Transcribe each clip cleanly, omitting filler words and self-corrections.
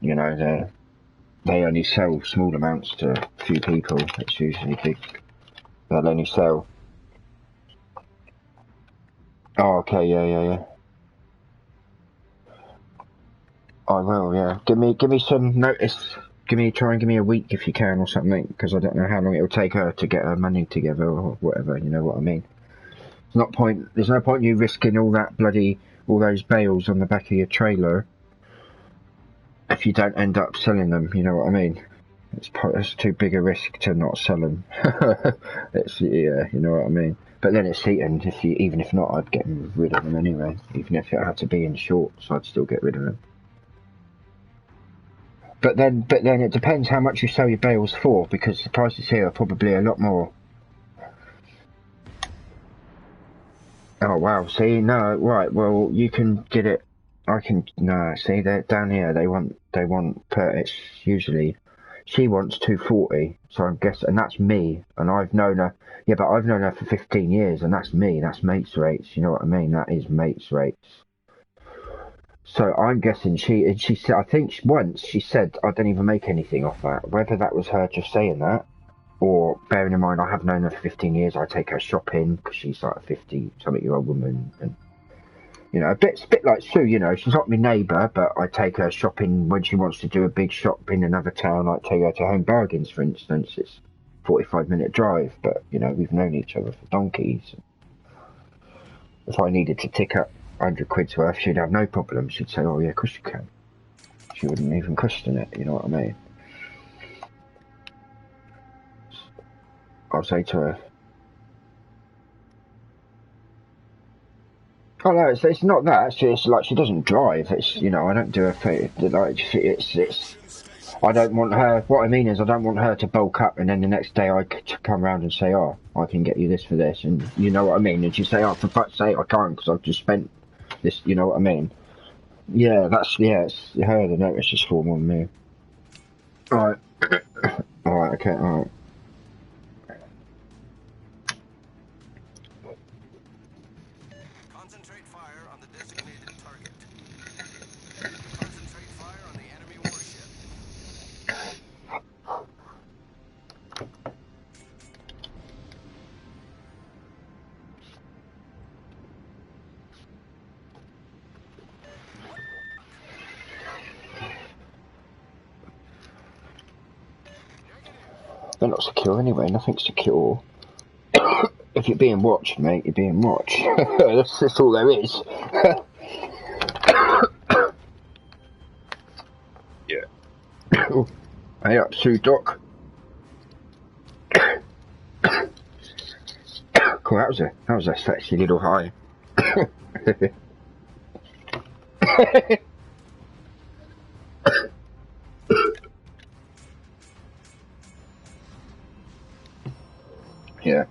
you know, they only sell small amounts to a few people. It's usually big. They'll only sell. Oh, okay, yeah. I will, yeah. Give me some notice. Try and give me a week if you can or something, because I don't know how long it'll take her to get her money together or whatever. You know what I mean? There's no point you risking all those bales on the back of your trailer if you don't end up selling them. You know what I mean? It's too big a risk to not sell them. You know what I mean. But then it's heating. Even if not, I'd get rid of them anyway. Even if it had to be in shorts, I'd still get rid of them. But then it depends how much you sell your bales for, because the prices here are probably a lot more. Oh wow! See, no, right? Well, you can get it. I can no. See, they're down here. They want it's usually. She wants 240, so I'm guessing, and that's me, and I've known her. Yeah, but I've known her for 15 years, and that's me. That's mates rates. You know what I mean? That is mates rates. So I'm guessing she said. I think once she said, "I don't even make anything off that." Whether that was her just saying that, or bearing in mind I have known her for 15 years. I take her shopping because she's like a 50-something-year-old woman, and you know, it's a bit like Sue, you know, she's not my neighbour, but I take her shopping when she wants to do a big shop in another town. I take her to Home Bargains, for instance. It's a 45-minute drive, but, you know, we've known each other for donkeys. If I needed to tick up 100 quid's worth, she'd have no problem. She'd say, oh, yeah, of course you can. She wouldn't even question it, you know what I mean? I'll say to her, oh no, it's not that. It's like she doesn't drive. It's, you know, I don't do her like it's. I don't want her. What I mean is, I don't want her to bulk up and then the next day I could come around and say, oh, I can get you this for this, and you know what I mean. And she say, oh, for fuck's sake, I can't because I've just spent this. You know what I mean? Yeah, it's her. The notice is form on me. All right. All right. Okay. All right. They're not secure anyway, nothing's secure. If you're being watched, mate, you're being watched. That's all there is. Yeah. Hey up, Sue Doc. Cool, that was a sexy little high. Yeah.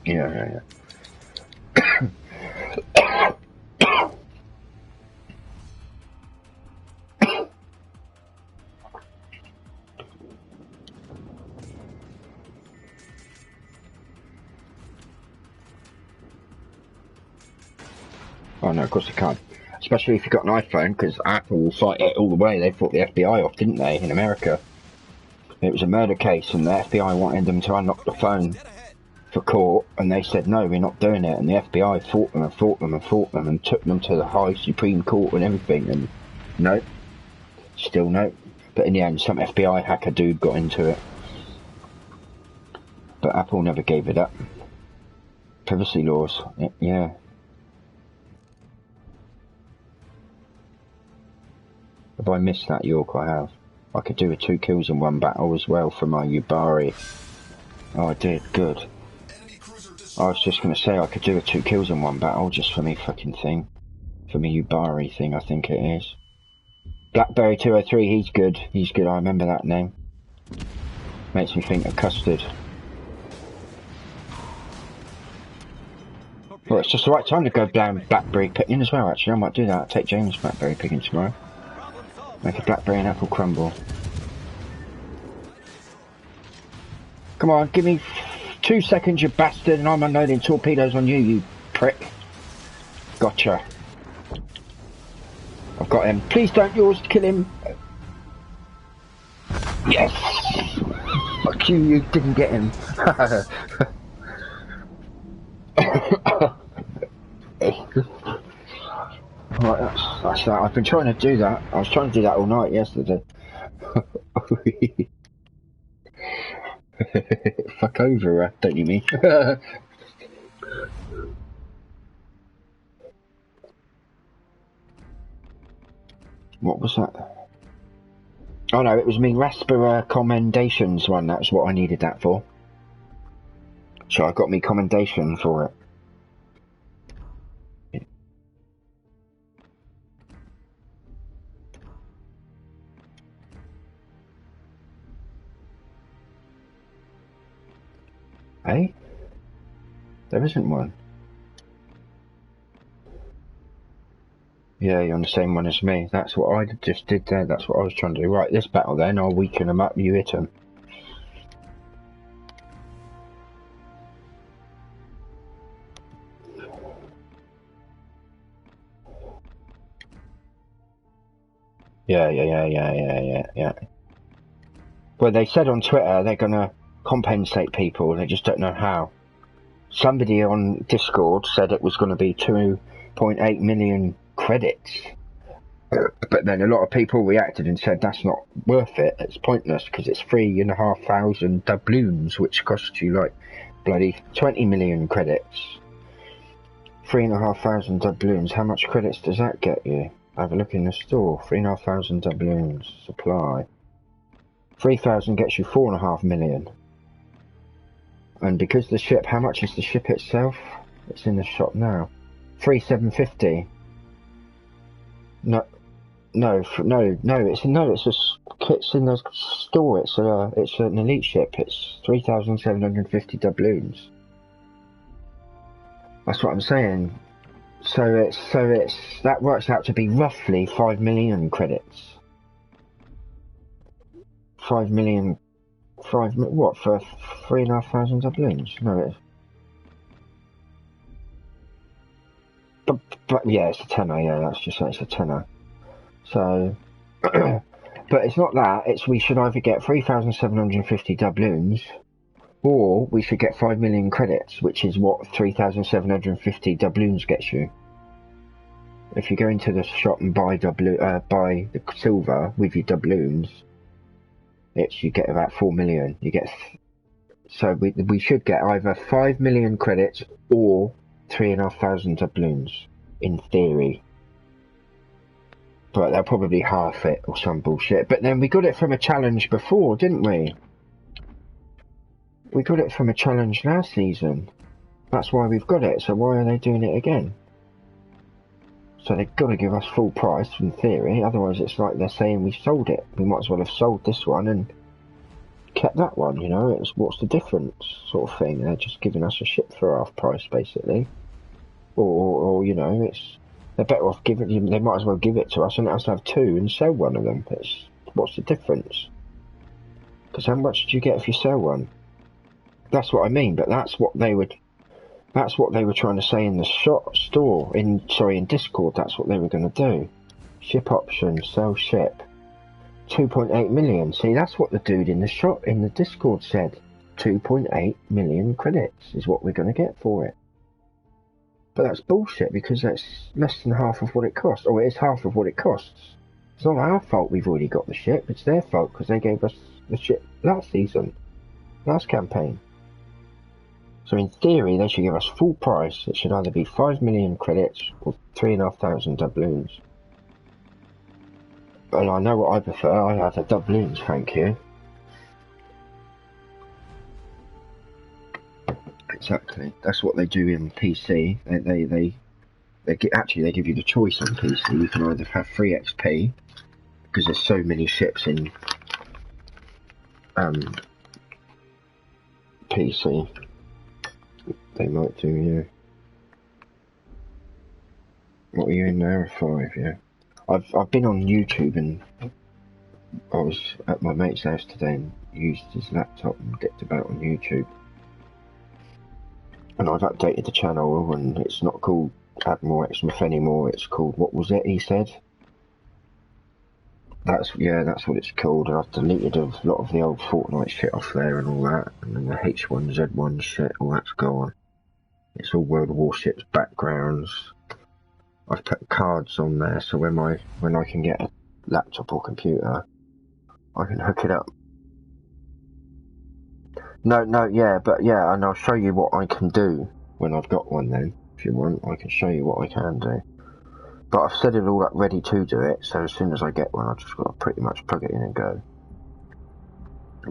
Yeah. Oh no, of course I can't. Especially if you've got an iPhone, because Apple will fight it all the way. They fought the FBI off, didn't they, in America? It was a murder case, and the FBI wanted them to unlock the phone for court, and they said, no, we're not doing it. And the FBI fought them and took them to the high Supreme Court and everything, and no, still no. But in the end, some FBI hacker dude got into it. But Apple never gave it up. Privacy laws, yeah. Have I missed that, York? I have. I could do a 2 kills in 1 battle as well for my Ubari. Oh, I did. Good. I was just going to say I could do a 2 kills in 1 battle just for me fucking thing. For me Ubari thing, I think it is. Blackberry 203, he's good. He's good, I remember that name. Makes me think of custard. Well, it's just the right time to go down blackberry picking as well, actually. I might do that. I'll take James blackberry picking tomorrow. Make a blackberry and apple crumble. Come on, give me 2 seconds, you bastard, and I'm unloading torpedoes on you, you prick. Gotcha. I've got him. Please don't yours kill him. Yes! Fuck you, you didn't get him. Right, that's that. I've been trying to do that. I was trying to do that all night yesterday. Fuck over, don't you mean? What was that? Oh no, it was me Raspberry commendations one. That's what I needed that for. So I got me commendation for it. Eh? There isn't one. Yeah, you're on the same one as me. That's what I just did there. That's what I was trying to do. Right, this battle then, I'll weaken them up, you hit them. Yeah. Well, they said on Twitter they're gonna compensate people, they just don't know how. Somebody on Discord said it was going to be 2.8 million credits. But then a lot of people reacted and said that's not worth it, it's pointless because it's 3,500 doubloons, which costs you like bloody 20 million credits. 3,500 doubloons, how much credits does that get you? Have a look in the store. 3,500 doubloons, supply. 3,000 gets you 4.5 million. And because the ship, how much is the ship itself? It's in the shop now. 3,750. No, it's in the store. It's an elite ship. It's 3,750 doubloons. That's what I'm saying. So that works out to be roughly 5 million credits. 5 million. What for 3,500 doubloons? No, but yeah, it's a tenner. Yeah, that's just it's a tenner. So, but it's not that. It's we should either get 3,750 doubloons, or we should get 5 million credits, which is what 3,750 doubloons gets you. If you go into the shop and buy the silver with your doubloons, you get about 4 million. You get so we should get either 5 million credits or 3,500 doubloons in theory. But they'll probably half it or some bullshit. But then we got it from a challenge before, didn't we? We got it from a challenge last season. That's why we've got it. So why are they doing it again? So they've got to give us full price in theory. Otherwise it's like they're saying we sold it. We might as well have sold this one and kept that one, you know. It's what's the difference sort of thing. They're just giving us a ship for half price basically. Or you know, they're better off giving. They might as well give it to us and let us have two and sell one of them. What's the difference? Because how much do you get if you sell one? That's what I mean. But that's what they were trying to say in the store. In Discord. That's what they were going to do. Ship option, sell ship. 2.8 million. See, that's what the dude in the Discord said. 2.8 million credits is what we're going to get for it. But that's bullshit because that's less than half of what it costs. Oh, it is half of what it costs. It's not our fault we've already got the ship. It's their fault because they gave us the ship last season, last campaign. So in theory, they should give us full price. It should either be 5 million credits or 3,500 doubloons. And I know what I prefer. I have the doubloons, thank you. Exactly. That's what they do in PC. They give you the choice on PC. You can either have free XP because there's so many ships in PC. They might do, yeah. What are you in there? 5, yeah. I've been on YouTube and I was at my mate's house today and used his laptop and dipped about on YouTube. And I've updated the channel and it's not called Admiral Xmas anymore, it's called, what was it he said? that's what it's called. I've deleted a lot of the old Fortnite shit off there and all that, and then the H1Z1 shit, all that's gone. It's all World Warships backgrounds. I've put cards on there, so when I can get a laptop or computer, I can hook it up. Yeah, and I'll show you what I can do when I've got one then. If you want, I can show you what I can do. But I've set it all up ready to do it, so as soon as I get one, I've just got to pretty much plug it in and go.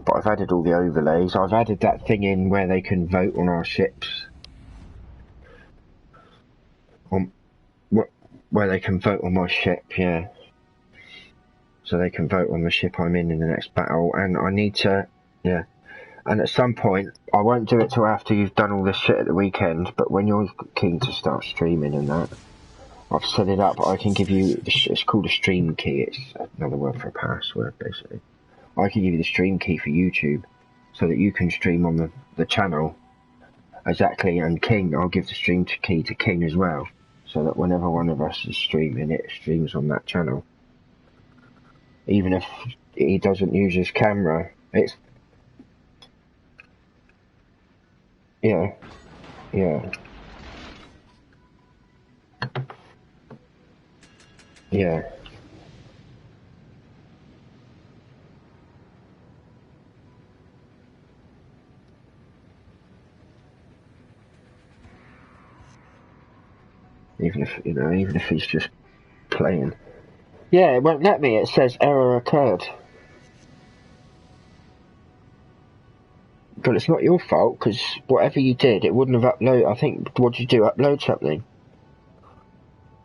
But I've added all the overlays. I've added that thing in where they can vote on our ships. Where they can vote on my ship, yeah. So they can vote on the ship I'm in the next battle, and I need to, yeah. And at some point, I won't do it till after you've done all this shit at the weekend, but when you're keen to start streaming and that, I've set it up. I can give you, it's called a stream key. It's another word for a password, basically. I can give you the stream key for YouTube, so that you can stream on the channel. Exactly, and King, I'll give the stream key to King as well, so that whenever one of us is streaming, it streams on that channel. Even if he doesn't use his camera, it's... Yeah. Yeah. Yeah. Even if he's just playing. Yeah, it won't let me. It says error occurred. But it's not your fault, because whatever you did, it wouldn't have uploaded. I think, what did you do? Upload something?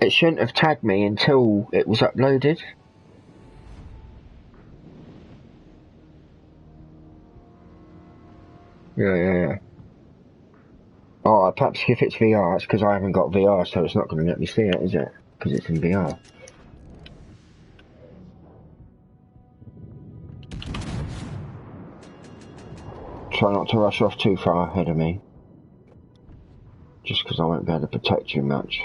It shouldn't have tagged me until it was uploaded. Yeah. Oh, perhaps if it's VR, it's because I haven't got VR, so it's not going to let me see it, is it? Because it's in VR. Try not to rush off too far ahead of me. Just because I won't be able to protect you much.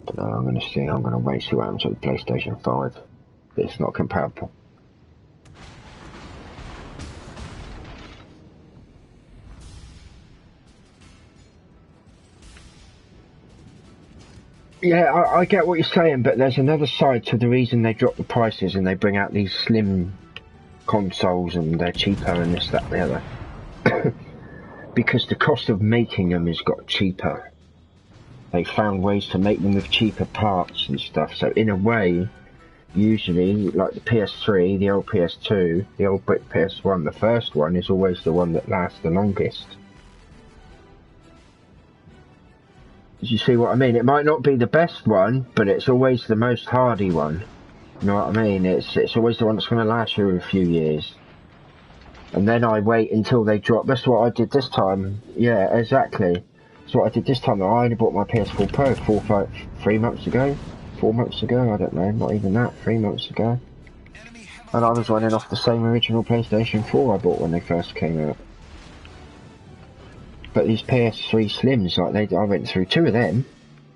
But no, I'm going to wait see what happens with the PlayStation 5. It's not comparable. Yeah, I get what you're saying, but there's another side to the reason they drop the prices and they bring out these slim consoles and they're cheaper and this, that, and the other. Because the cost of making them has got cheaper. They found ways to make them with cheaper parts and stuff. So in a way, usually, like the PS3, the old PS2, the old brick PS1, the first one is always the one that lasts the longest. You see what I mean? It might not be the best one, but it's always the most hardy one. You know what I mean? It's always the one that's going to last you a few years. And then I wait until they drop. That's what I did this time. Yeah, exactly. That's what I did this time. I only bought my PS4 Pro 3 months ago. 4 months ago, I don't know. Not even that. 3 months ago. And I was running off the same original PlayStation 4 I bought when they first came out. But these PS3 Slims, like I went through 2 of them,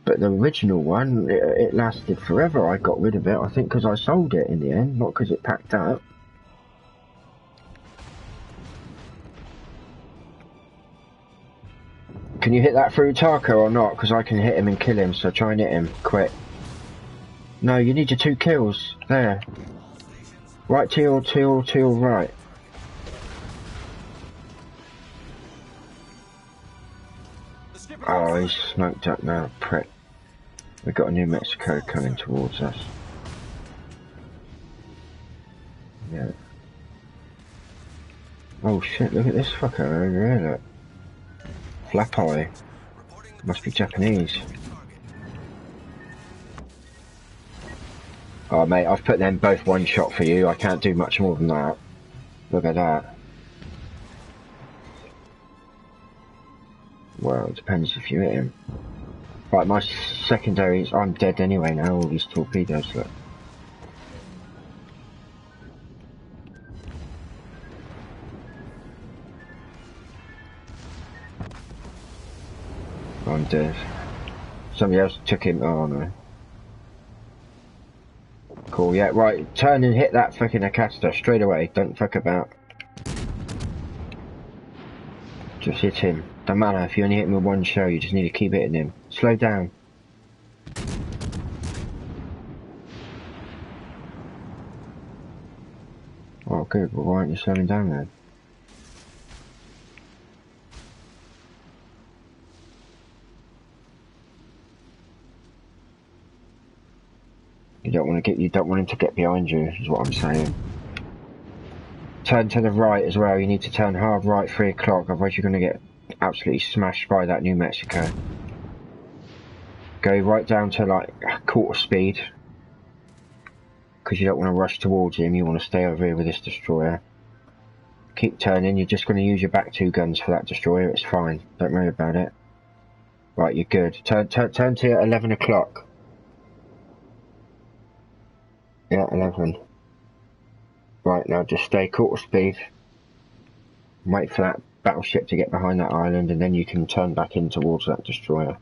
but the original one, it lasted forever. I got rid of it, I think, because I sold it in the end, not because it packed up. Can you hit that through Taco or not? Because I can hit him and kill him, so try and hit him, quick. No, you need your 2 kills. There. Right to your right. Oh, he's smoked up now, prick. We've got a New Mexico coming towards us. Yeah. Oh shit, look at this fucker over here, look. Flap eye. Must be Japanese. Oh mate, I've put them both one shot for you. I can't do much more than that. Look at that. Well, it depends if you hit him. Right, my secondaries, I'm dead anyway now, all these torpedoes, look. I'm dead. Somebody else took him. Oh no. Cool, yeah, right. Turn and hit that fucking Acasta straight away. Don't fuck about. Just hit him. Don't matter if you only hit him with one shell, you just need to keep hitting him. Slow down. Oh, good. Well, why aren't you slowing down then? You don't want him to get behind you, is what I'm saying. Turn to the right as well. You need to turn hard right 3 o'clock, otherwise you're going to get absolutely smashed by that New Mexico. Go right down to like quarter speed, because you don't want to rush towards him. You want to stay over here with this destroyer. Keep turning. You're just going to use your back 2 guns for that destroyer. It's fine. Don't worry about it. Right, you're good. Turn to 11 o'clock. Yeah, 11. Right, now just stay quarter speed. Wait for that battleship to get behind that island, and then you can turn back in towards that destroyer.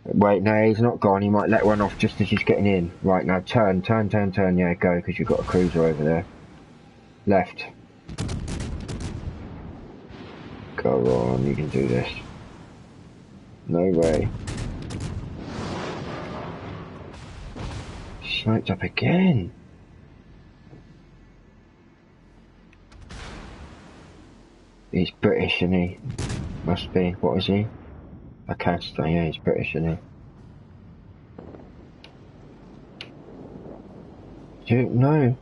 Wait, no, he's not gone. He might let one off just as he's getting in. Right, now turn. Yeah, go, because you've got a cruiser over there. Left. Go on, you can do this. No way. Sniped up again. He's British, isn't he? Must be. What is he? A caster, yeah, he's British, isn't he? No.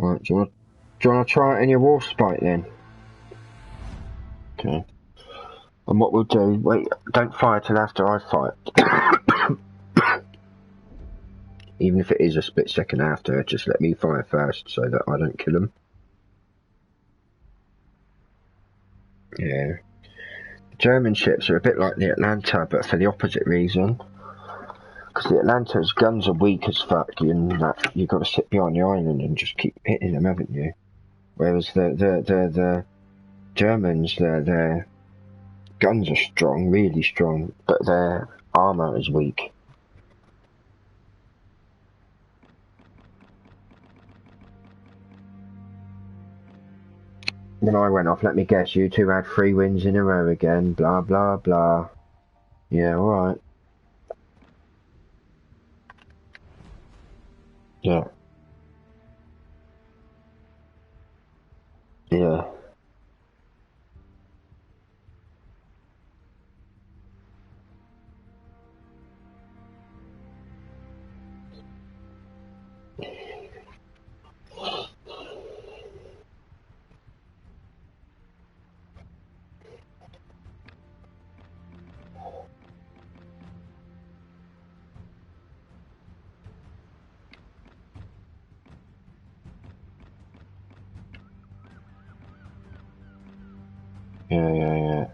Right, do you want to try it in your wolf spike then? Okay. And what we'll do, wait, don't fire till after I fight. Even if it is a split second after, just let me fire first so that I don't kill him. Yeah. German ships are a bit like the Atlanta, but for the opposite reason. Because the Atlanta's guns are weak as fuck, and that you've got to sit behind the island and just keep hitting them, haven't you? Whereas the Germans, their guns are strong, really strong, but their armour is weak. When I went off, let me guess, you two had 3 wins in a row again, blah blah blah. Yeah, alright. Yeah. Yeah. Yeah.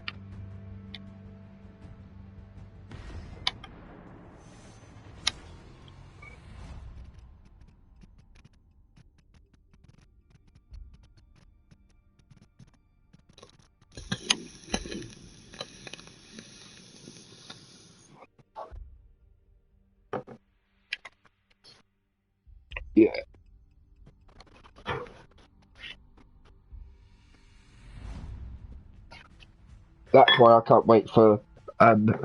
Yeah. That's why I can't wait for the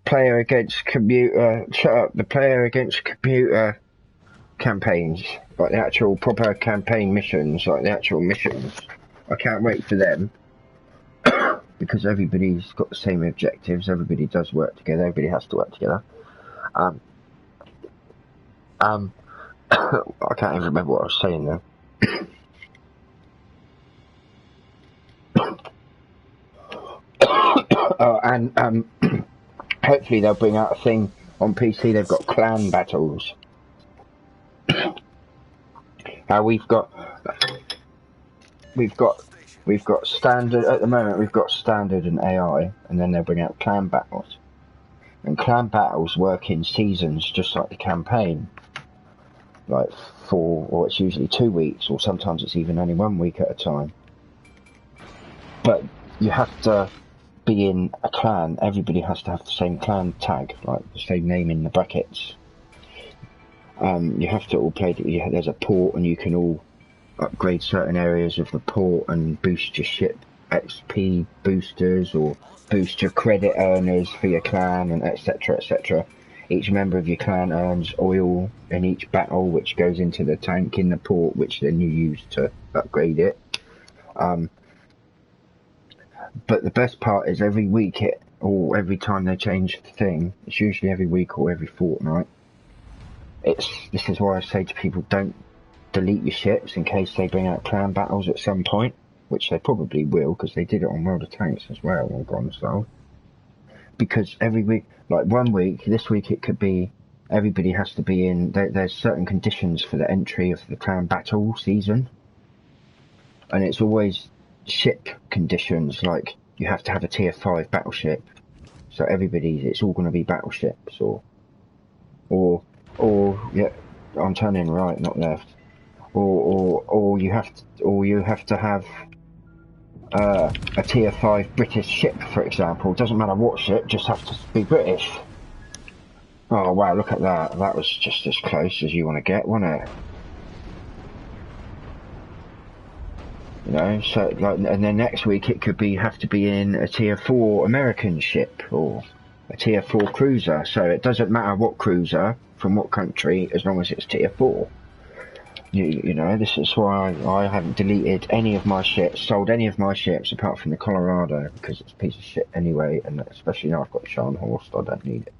player against computer. Shut up. The player against computer campaigns, like the actual proper campaign missions, like the actual missions. I can't wait for them because everybody's got the same objectives. Everybody does work together. Everybody has to work together. I can't even remember what I was saying now. And hopefully they'll bring out a thing on PC. They've got clan battles. We've got We've got standard, at the moment we've got standard and AI, and then they'll bring out clan battles. And clan battles work in seasons just like the campaign. Like or it's usually 2 weeks, or sometimes it's even only 1 week at a time. But you have to be in a clan, everybody has to have the same clan tag, like the same name in the brackets. You have to all play, there's a port, and you can all upgrade certain areas of the port and boost your ship XP boosters, or boost your credit earners for your clan, and etc, etc. Each member of your clan earns oil in each battle, which goes into the tank in the port, which then you use to upgrade it. But the best part is every week, or every time they change the thing, it's usually every week or every fortnight. This is why I say to people, don't delete your ships in case they bring out clan battles at some point, which they probably will, because they did it on World of Tanks as well on Console. Because every week, like 1 week, this week it could be everybody has to be in. There's certain conditions for the entry of the clan battle season, and it's always ship conditions, like you have to have a tier 5 battleship, so it's all going to be battleships, or yeah, I'm turning right, not left, or you have to have a tier 5 British ship, for example. Doesn't matter what ship, just have to be British. Oh wow, look at that, that was just as close as you want to get, wasn't it? You know, so like, and then next week it could have to be in a tier 4 American ship, or a tier 4 cruiser. So it doesn't matter what cruiser from what country, as long as it's tier 4. You know, this is why I haven't deleted any of my ships, sold any of my ships apart from the Colorado, because it's a piece of shit anyway, and especially now I've got Scharnhorst, I don't need it.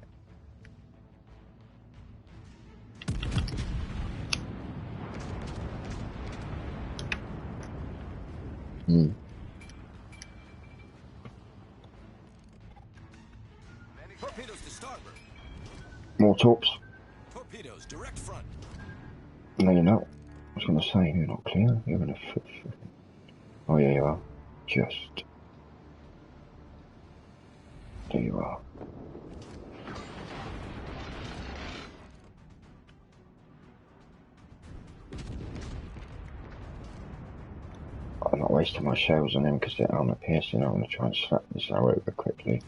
Torpedoes to starboard. More torps? Torpedoes direct front. No, you're not. I was going to say, you're not clear. You're going to... Oh, yeah, you are. Just... There you are. I'm not wasting my shells on him because they're armor piercing. I'm going to try and slap this arrow over quickly.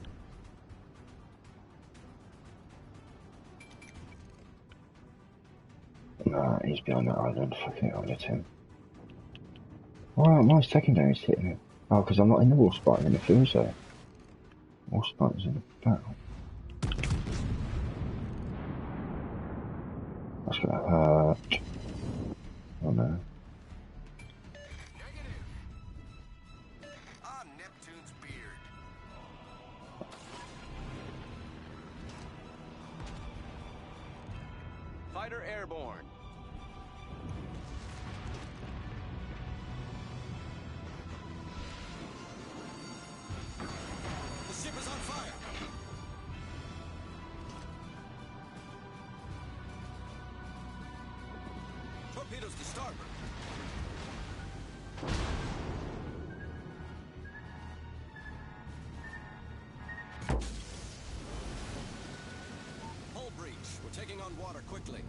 Nah, he's behind that island. Fuck it, I'll let him. Oh, my secondary's hitting him. Oh, because I'm not in the war spot in the field zone. War spot is in the battle. That's gonna hurt. Oh no. Neptune's beard. Fighter airborne. The ship is on fire. Torpedoes to starboard. Hull breach. We're taking on water quickly.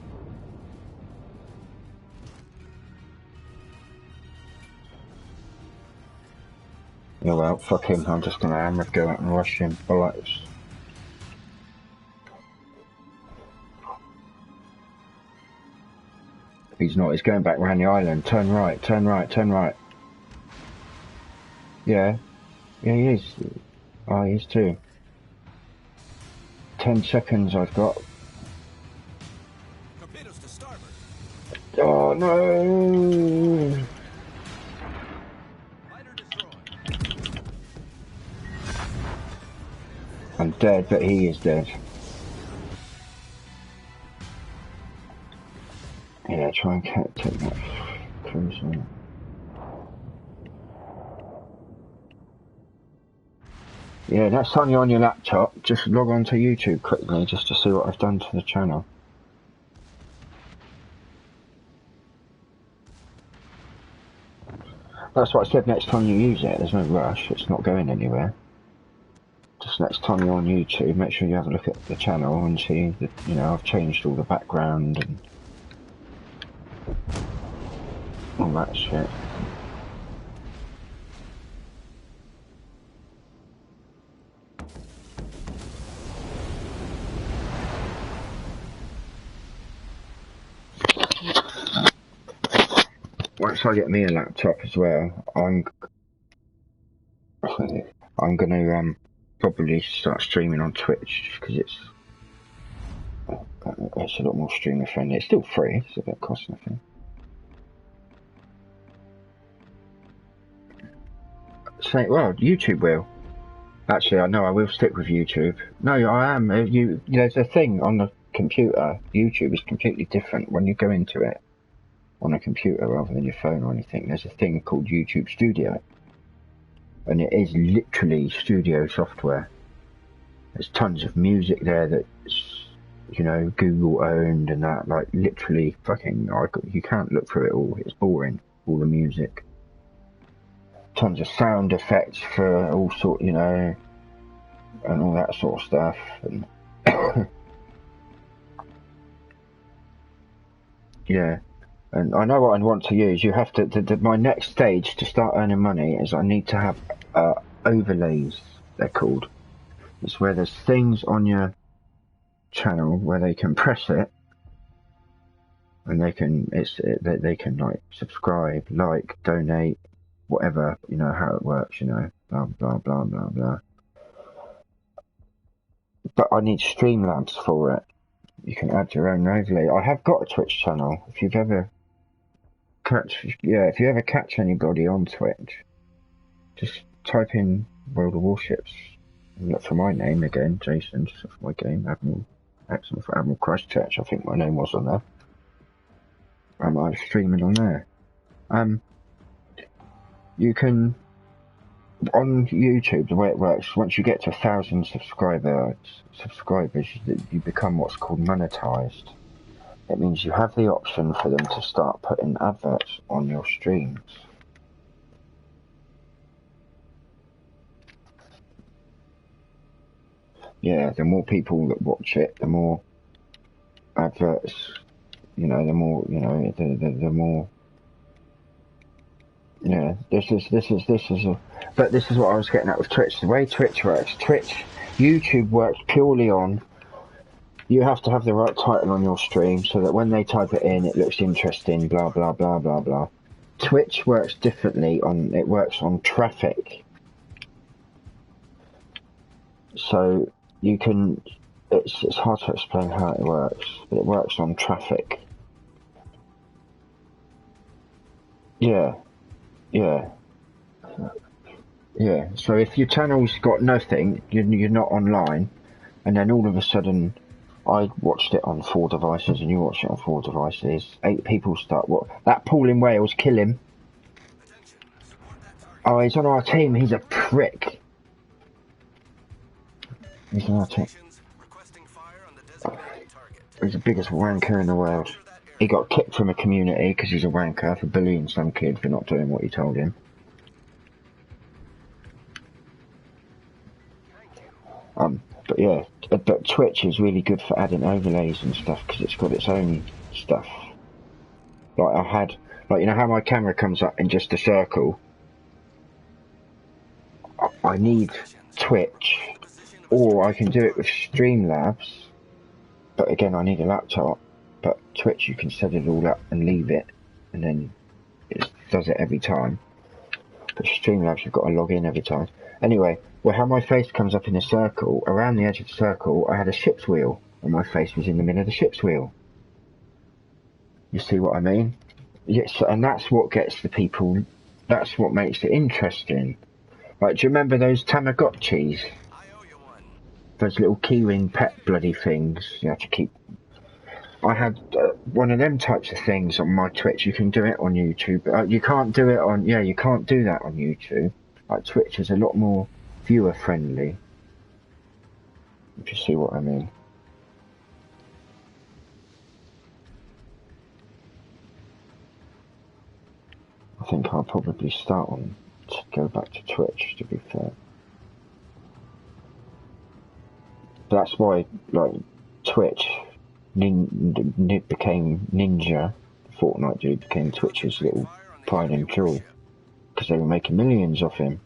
Yeah, well, fuck him. I'm just gonna hammer go out and rush him. Bullets. He's not. He's going back round the island. Turn right. Turn right. Turn right. Yeah. Yeah, he is. Oh, he is too. 10 seconds I've got. Torpedoes to starboard. Oh no! Fighter destroyed. I'm dead, but he is dead. Yeah, try and take that cruiser. Yeah, that's only on your laptop. Just log on to YouTube quickly just to see what I've done to the channel. That's what I said, next time you use it, there's no rush, it's not going anywhere. Just next time you're on YouTube, make sure you have a look at the channel and see that, you know, I've changed all the background and all that shit. Once I get me a laptop as well, I'm gonna probably start streaming on Twitch because it's a lot more streamer friendly. It's still free, so it costs nothing. Say, well, YouTube will. Actually, I know I will stick with YouTube. No, I am. There's a thing on the computer. YouTube is completely different when you go into it on a computer rather than your phone or anything. There's a thing called YouTube Studio, and it is literally studio software. There's tons of music there that's, you know, Google owned and that. Like literally, you can't look through it all. It's boring. All the music. Tons of sound effects for all sort, you know, and all that sort of stuff. And yeah, and I know what I want to use. You have to. My next stage to start earning money is I need to have overlays. They're called. It's where there's things on your channel where they can press it, and they can they can like subscribe, like, donate, whatever, you know how it works, you know, blah blah blah blah blah. But I need Streamlabs for it. You can add your own overlay. I have got a Twitch channel. If you ever catch anybody on Twitch, just type in World of Warships and look for my name again, Jason, just for my game, Admiral Christchurch, I think my name was on there. I was streaming on there. You can, on YouTube, the way it works, once you get to 1,000 subscribers, you become what's called monetized. It means you have the option for them to start putting adverts on your streams. Yeah, the more people that watch it, the more adverts, you know, the more, you know, the more. Yeah, this is what I was getting at with Twitch. The way Twitch works, YouTube works purely on, you have to have the right title on your stream so that when they type it in, it looks interesting, blah, blah, blah, blah, blah. Twitch works differently it works on traffic. So you can, it's hard to explain how it works, but it works on traffic. Yeah. So if your channel's got nothing, you're not online, and then all of a sudden, I watched it on 4 devices, and you watched it on 4 devices. 8 people start. What? That Paul in Wales, kill him. Oh, he's on our team. He's a prick. He's on our team. He's the biggest wanker in the world. He got kicked from a community because he's a wanker for bullying some kid for not doing what he told him. But yeah, but Twitch is really good for adding overlays and stuff because it's got its own stuff. Like you know how my camera comes up in just a circle? I need Twitch, or I can do it with Streamlabs, but again I need a laptop. But Twitch you can set it all up and leave it, and then it does it every time. But Streamlabs you've got to log in every time. Anyway, well, how my face comes up in a circle, around the edge of the circle, I had a ship's wheel, and my face was in the middle of the ship's wheel. You see what I mean? Yes, and that's what gets the people, that's what makes it interesting. Like, do you remember those Tamagotchis? Those little keyring pet bloody things you have to keep. I had one of them types of things on my Twitch. You can do it on YouTube. You can't do it on, you can't do that on YouTube. Like, Twitch is a lot more viewer friendly. If you see what I mean. I think I'll probably start on to go back to Twitch, to be fair. That's why, like, Twitch became Ninja. Fortnite dude became Twitch's little pride and joy, because they were making millions off him.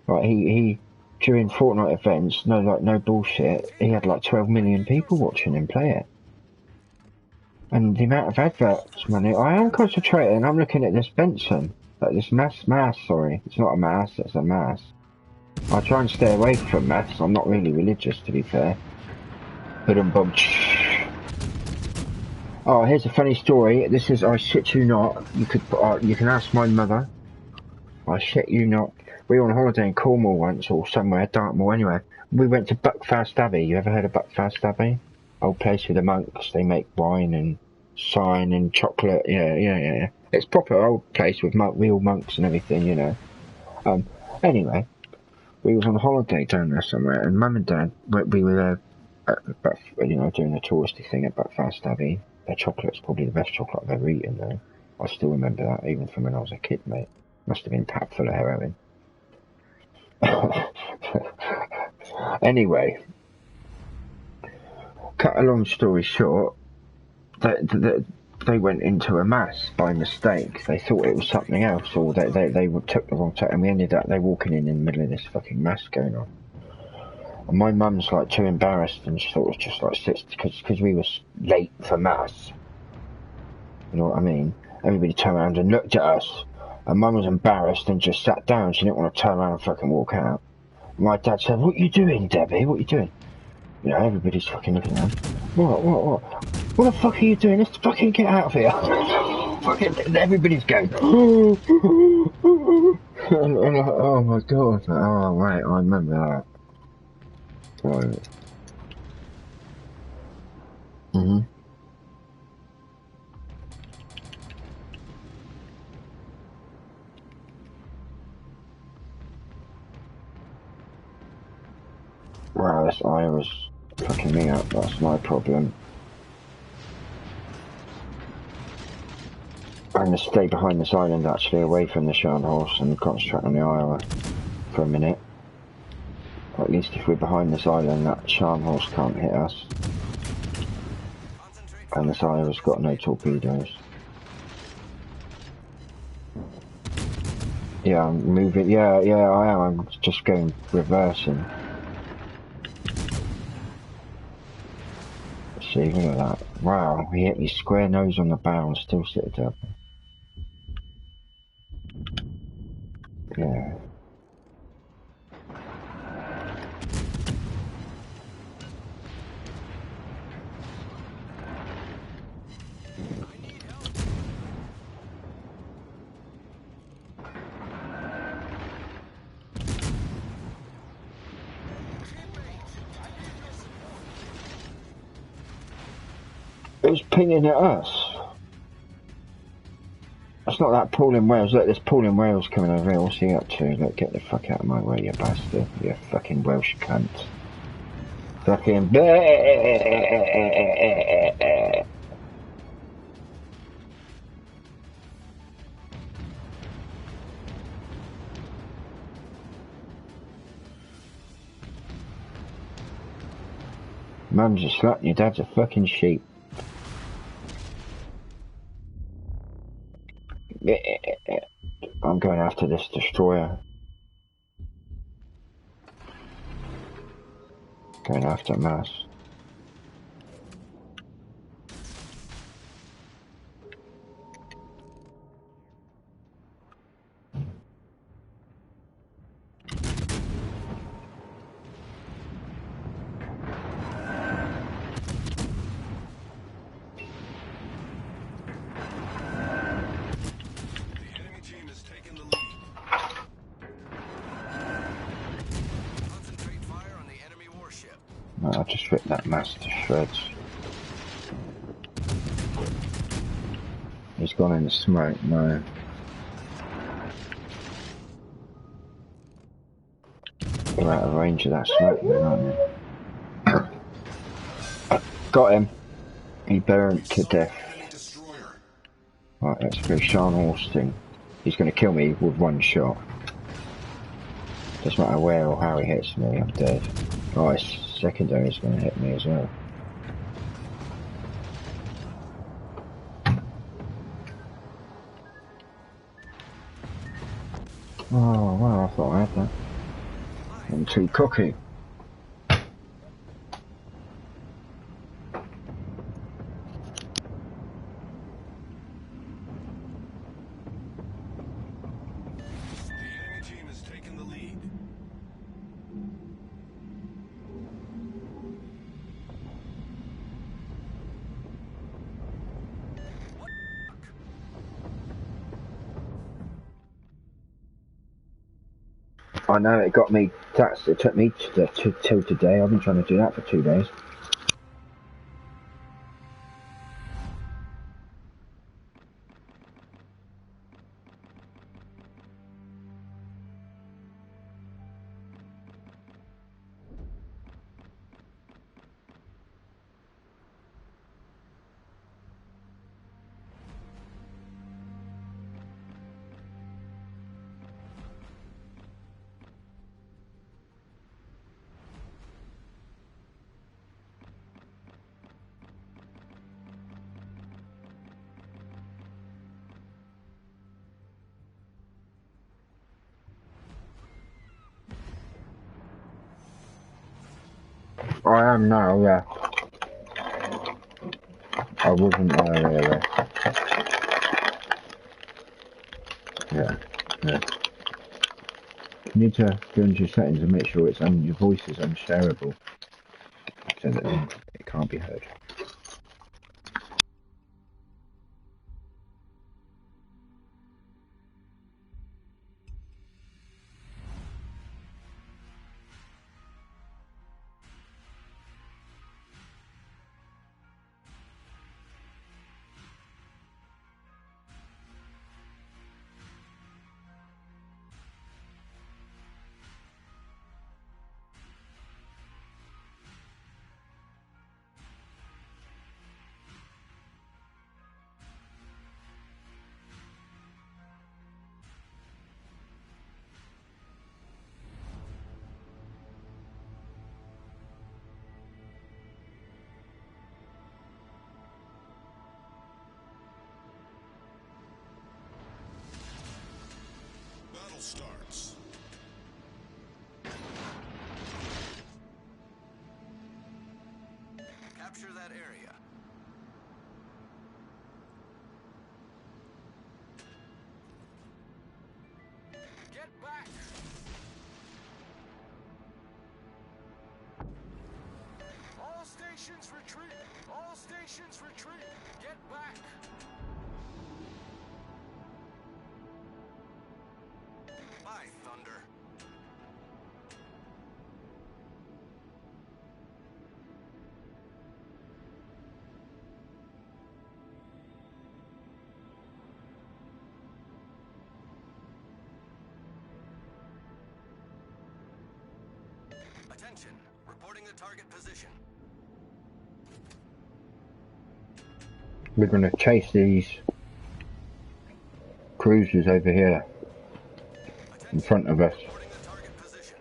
Like, he during Fortnite events, no bullshit, he had like 12 million people watching him play it. And the amount of adverts money, I am concentrating, I'm looking at this Benson, like this mass, sorry, it's not a mass, it's a mass. I try and stay away from maths, I'm not really religious, to be fair. Boom. Oh, here's a funny story. This is, I shit you not, you can ask my mother. I shit you not. We were on holiday in Cornwall once, or somewhere, Dartmoor anyway. We went to Buckfast Abbey. You ever heard of Buckfast Abbey? Old place with the monks. They make wine and sign and chocolate. Yeah. It's proper old place with real monks and everything, you know. Anyway, we was on holiday down there somewhere, and Mum and Dad, we were there, doing the touristy thing at Buckfast Abbey. Their chocolate's probably the best chocolate I've ever eaten, though. I still remember that, even from when I was a kid, mate. Must have been packed full of heroin. Anyway, cut a long story short, they went into a mass by mistake. They thought it was something else, or they took the wrong turn, and we ended up walking in the middle of this fucking mass going on. And my mum's like too embarrassed, and she thought it was just like because we was late for mass. You know what I mean? Everybody turned around and looked at us. And Mum was embarrassed and just sat down. She didn't want to turn around and fucking walk out. My dad said, "What you doing, Debbie? What you doing?" You know, everybody's fucking looking at him. What? What the fuck are you doing? Let's fucking get out of here. Fucking, everybody's going, and I'm like, oh my god. Oh, right, I remember that. Right. Wow, this eye was fucking me up, that's my problem. I'm gonna stay behind this island actually, away from the Sharn horse, and concentrate on the Iowa for a minute. Or at least if we're behind this island, that Sharn horse can't hit us. And this Iowa's got no torpedoes. Yeah, I'm moving, yeah, I am, I'm just going reversing. See, look at that. Wow, he hit me square nose on the bow and still sit up. Yeah. It was pinging at us. It's not that pool in Wales. Look, there's pool in Wales coming over here. What's he up to? Look, get the fuck out of my way, you bastard. You fucking Welsh cunt. Fucking... Mum's a slut and your dad's a fucking sheep. I'm going after this destroyer. Going after mass. I just ripped that mass to shreds. He's gone in the smoke, no. We're out of range of that smoke then, aren't we? Got him. He burned to death. Right, let's go Sharn horse thing. He's going to kill me with one shot. Doesn't matter where or how he hits me, I'm dead. Oh, his secondary is going to hit me as well. Oh, well, I thought I had that. I'm too cocky. The enemy team has taken the lead. I know, it got me, it took me till today. I've been trying to do that for 2 days. I am now, yeah. I wasn't earlier. Yeah, yeah. You need to go into your settings and make sure your voice is unshareable, so that then it can't be heard. Battle starts. Capture that area. Get back! All stations retreat! All stations retreat! Get back! By thunder! Attention! Reporting the target position. We're going to chase these cruisers over here in front of us. Reporting the target position.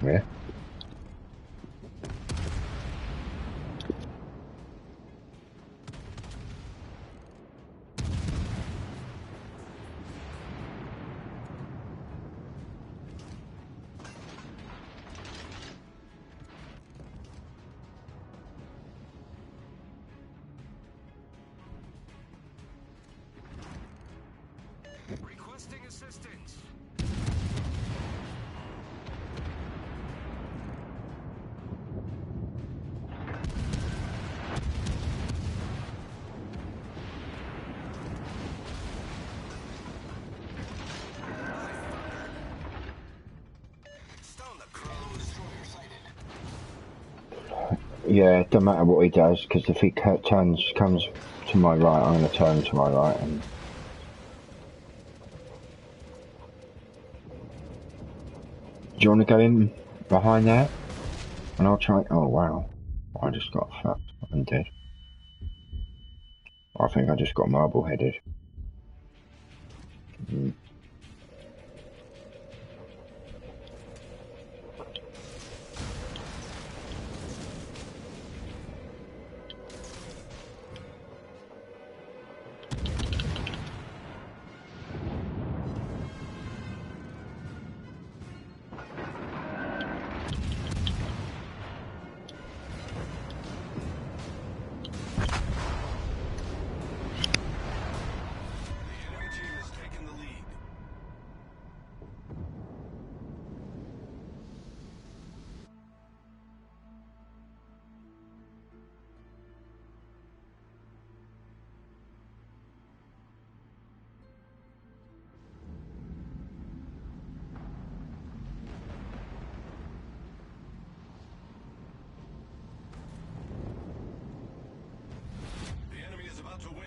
Yeah. Requesting assistance. Stone the crow. Destroyer sighted. Yeah, it doesn't matter what he does, because if he comes to my right, I'm going to turn to my right. And do you want to go in behind there? And I'll try. Oh, wow. I just got fucked. I'm dead. I think I just got marble headed. Mm. The enemy team has taken the lead. The enemy is about to win.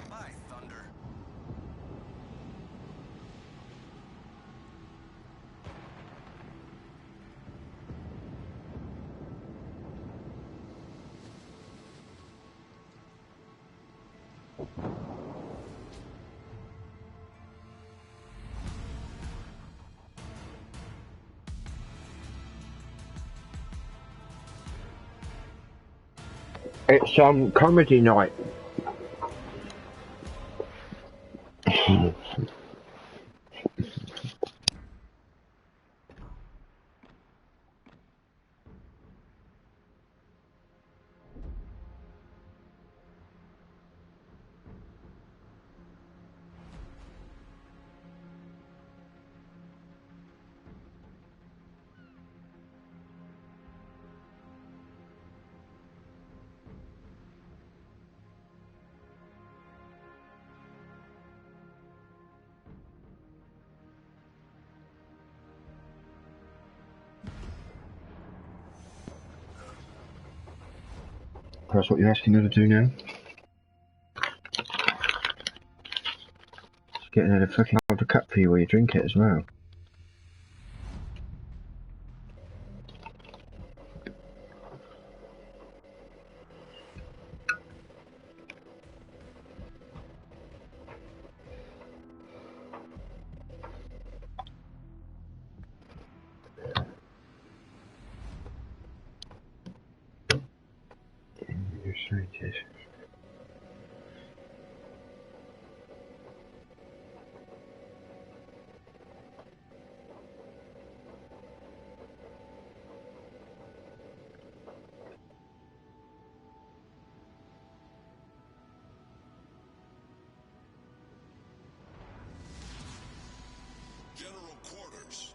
By thunder. It's comedy night. That's what you're asking her to do now? Getting her to fucking hold the cup for you while you drink it as well. You're sweet, yes. General quarters.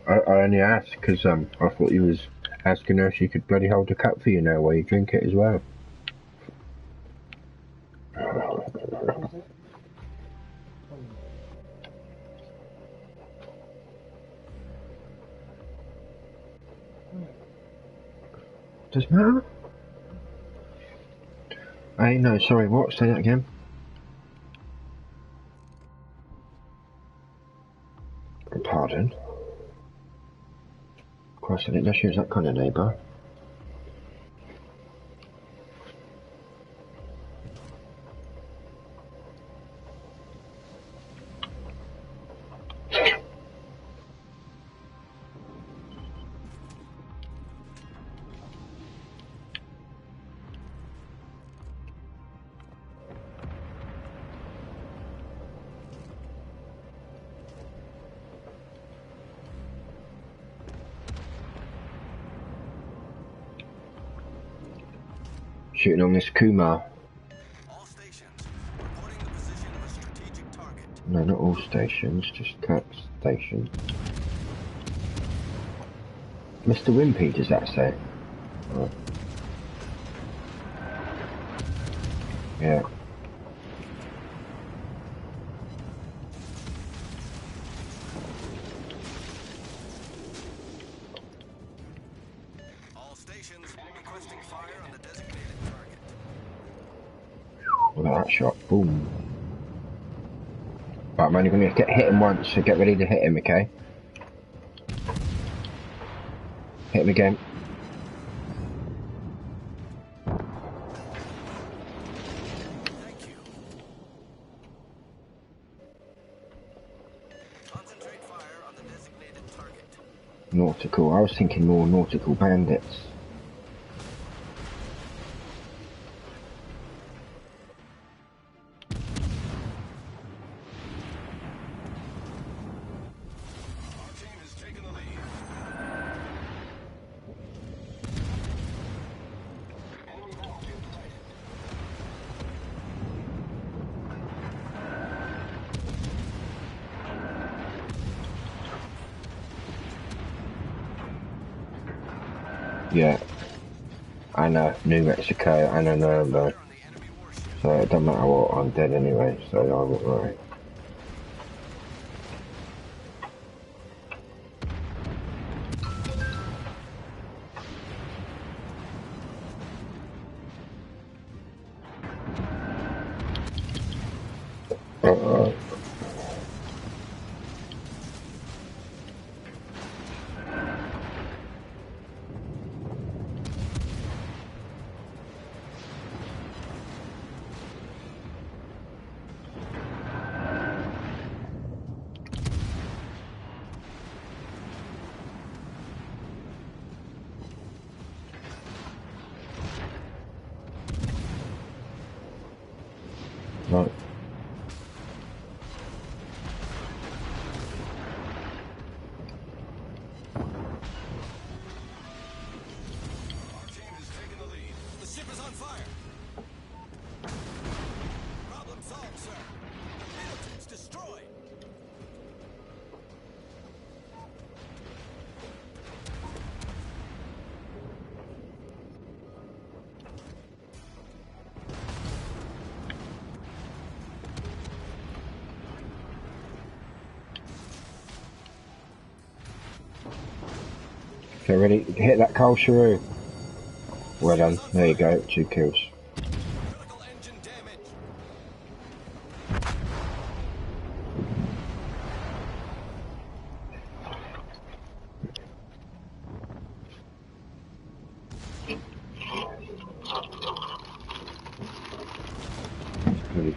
I only asked because I thought you was asking her if she could bloody hold a cup for you now while you drink it as well. Does matter? Hey, no, sorry, what? Say that again. Pardon? Christ, I didn't know she was that kind of neighbour. Shooting on this Kumar. All stations, reporting the position of a strategic target. No, not all stations, just Kirk Station. Mr. Wimpy, does that say? Oh. Yeah. All stations, requesting fire on the designated target. Look at that shot. Boom. Right, I'm only going to hit him once, so get ready to hit him, okay? Hit him again. Thank you. Concentrate fire on the designated target. Nautical. I was thinking more nautical bandits. Our team has taken the lead. Yeah. I know. New Mexico. I know Nuremberg. Fire on the enemy warship. So it doesn't matter what, I'm dead anyway, so I won't worry. Uh-oh. Right. Our team has taken the lead. The ship is on fire. Problem solved, sir. Middleton's destroyed. Okay, ready? Hit that Carl Shrew. Well done. There you go. 2 kills. Critical engine damage. Really.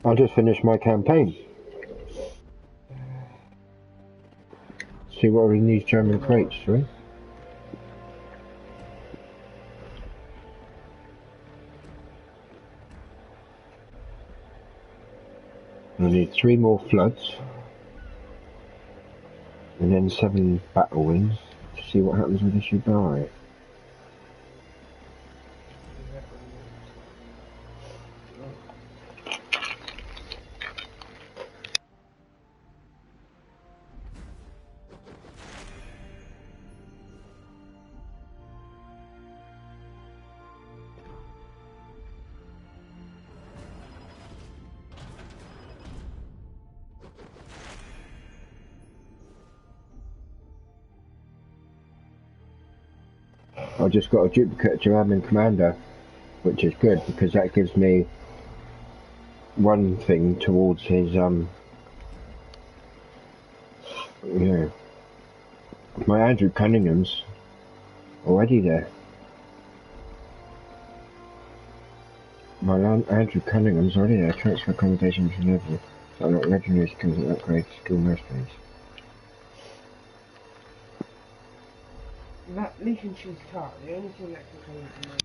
I just finished my campaign. See what are in these German crates, right? I need 3 more floods. And then 7 battle wings to see what happens with this you buy. I just got a duplicate German commander, which is good because that gives me one thing towards his yeah. My Andrew Cunningham's already there. My Andrew Cunningham's already there. Transfer accommodation to level. So I'm not legendary skills that upgrade skill mercenaries. That Legion choose car, the only thing that can come into my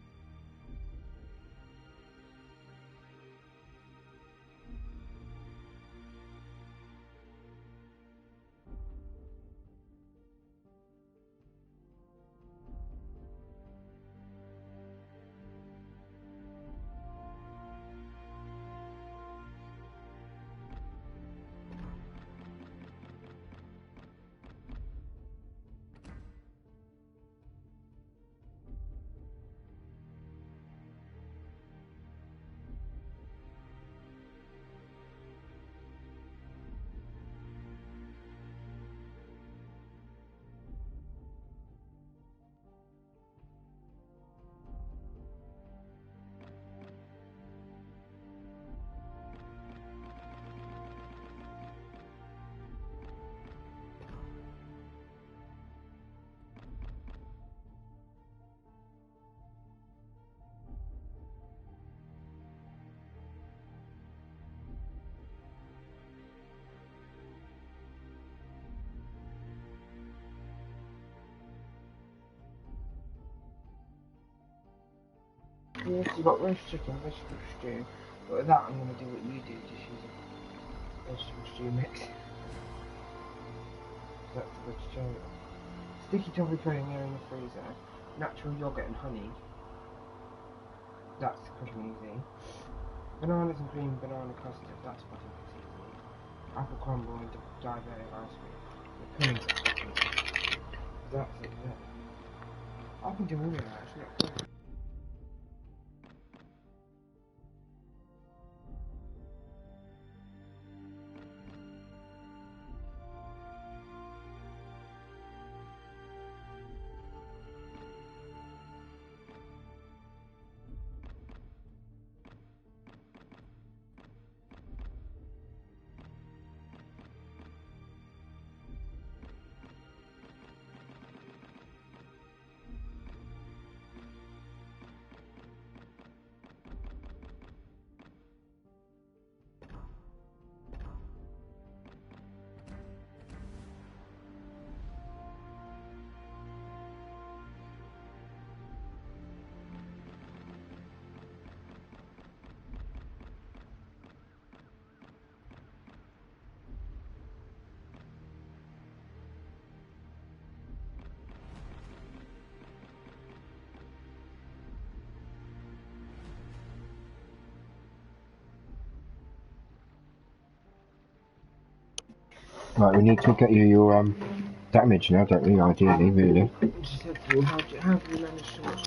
Yes, you've got roast chicken, vegetable stew. But with that, I'm going to do what you do, just use a vegetable stew mix. That's the vegetarian. Sticky toffee pudding there in the freezer. Natural yogurt and honey. That's pretty easy. Bananas and cream banana custard. That's pretty easy. Apple crumble and diabetic ice cream. The pudding's pretty easy. That's it there. I can do all of that actually. Right, we need to get you your damage now, don't we? Ideally, really. Just said to you, how do you manage to watch?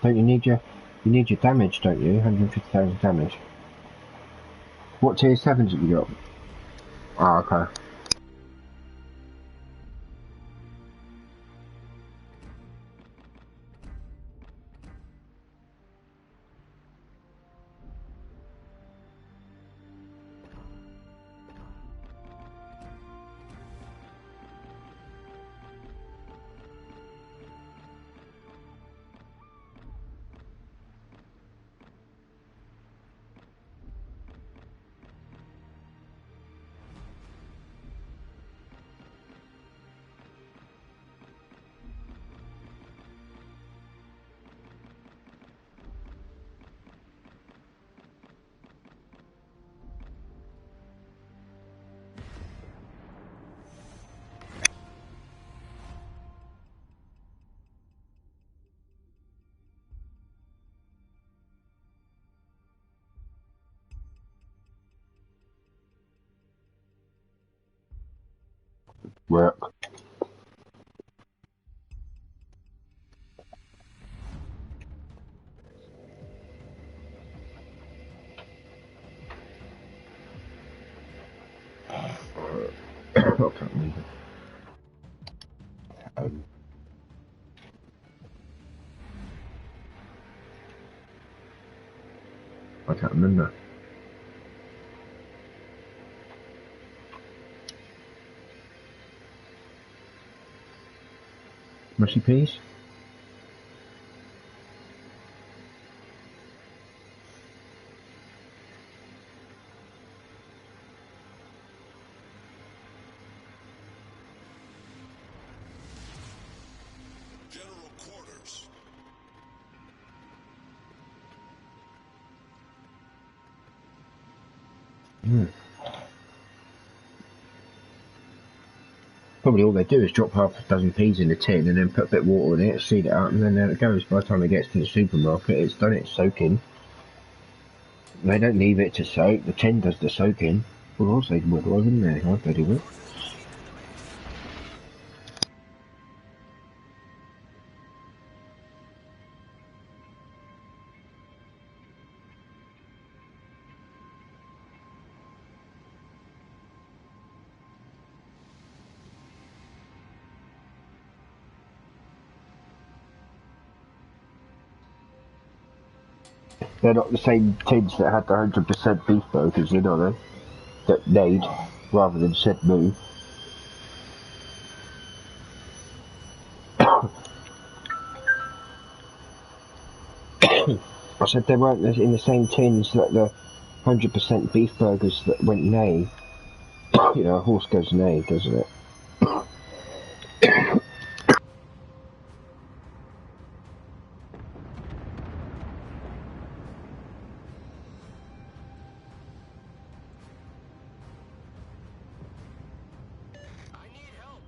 Don't you need your damage, don't you? 150,000 damage. What tier 7s have you got? Ah, okay. Work. I can't remember. I can't remember. Mushy peas? General quarters. Probably all they do is drop half a dozen peas in the tin and then put a bit of water in it, seed it out, and then there it goes. By the time it gets to the supermarket, it's done its soaking. They don't leave it to soak. The tin does the soaking. Well, I'll say water, wouldn't they? I'd bloody well. They're not the same tins that had the 100% beef burgers in, are they? That laid rather than said moo. I said they weren't in the same tins that the 100% beef burgers that went nay. You know, a horse goes nay, doesn't it? I need help.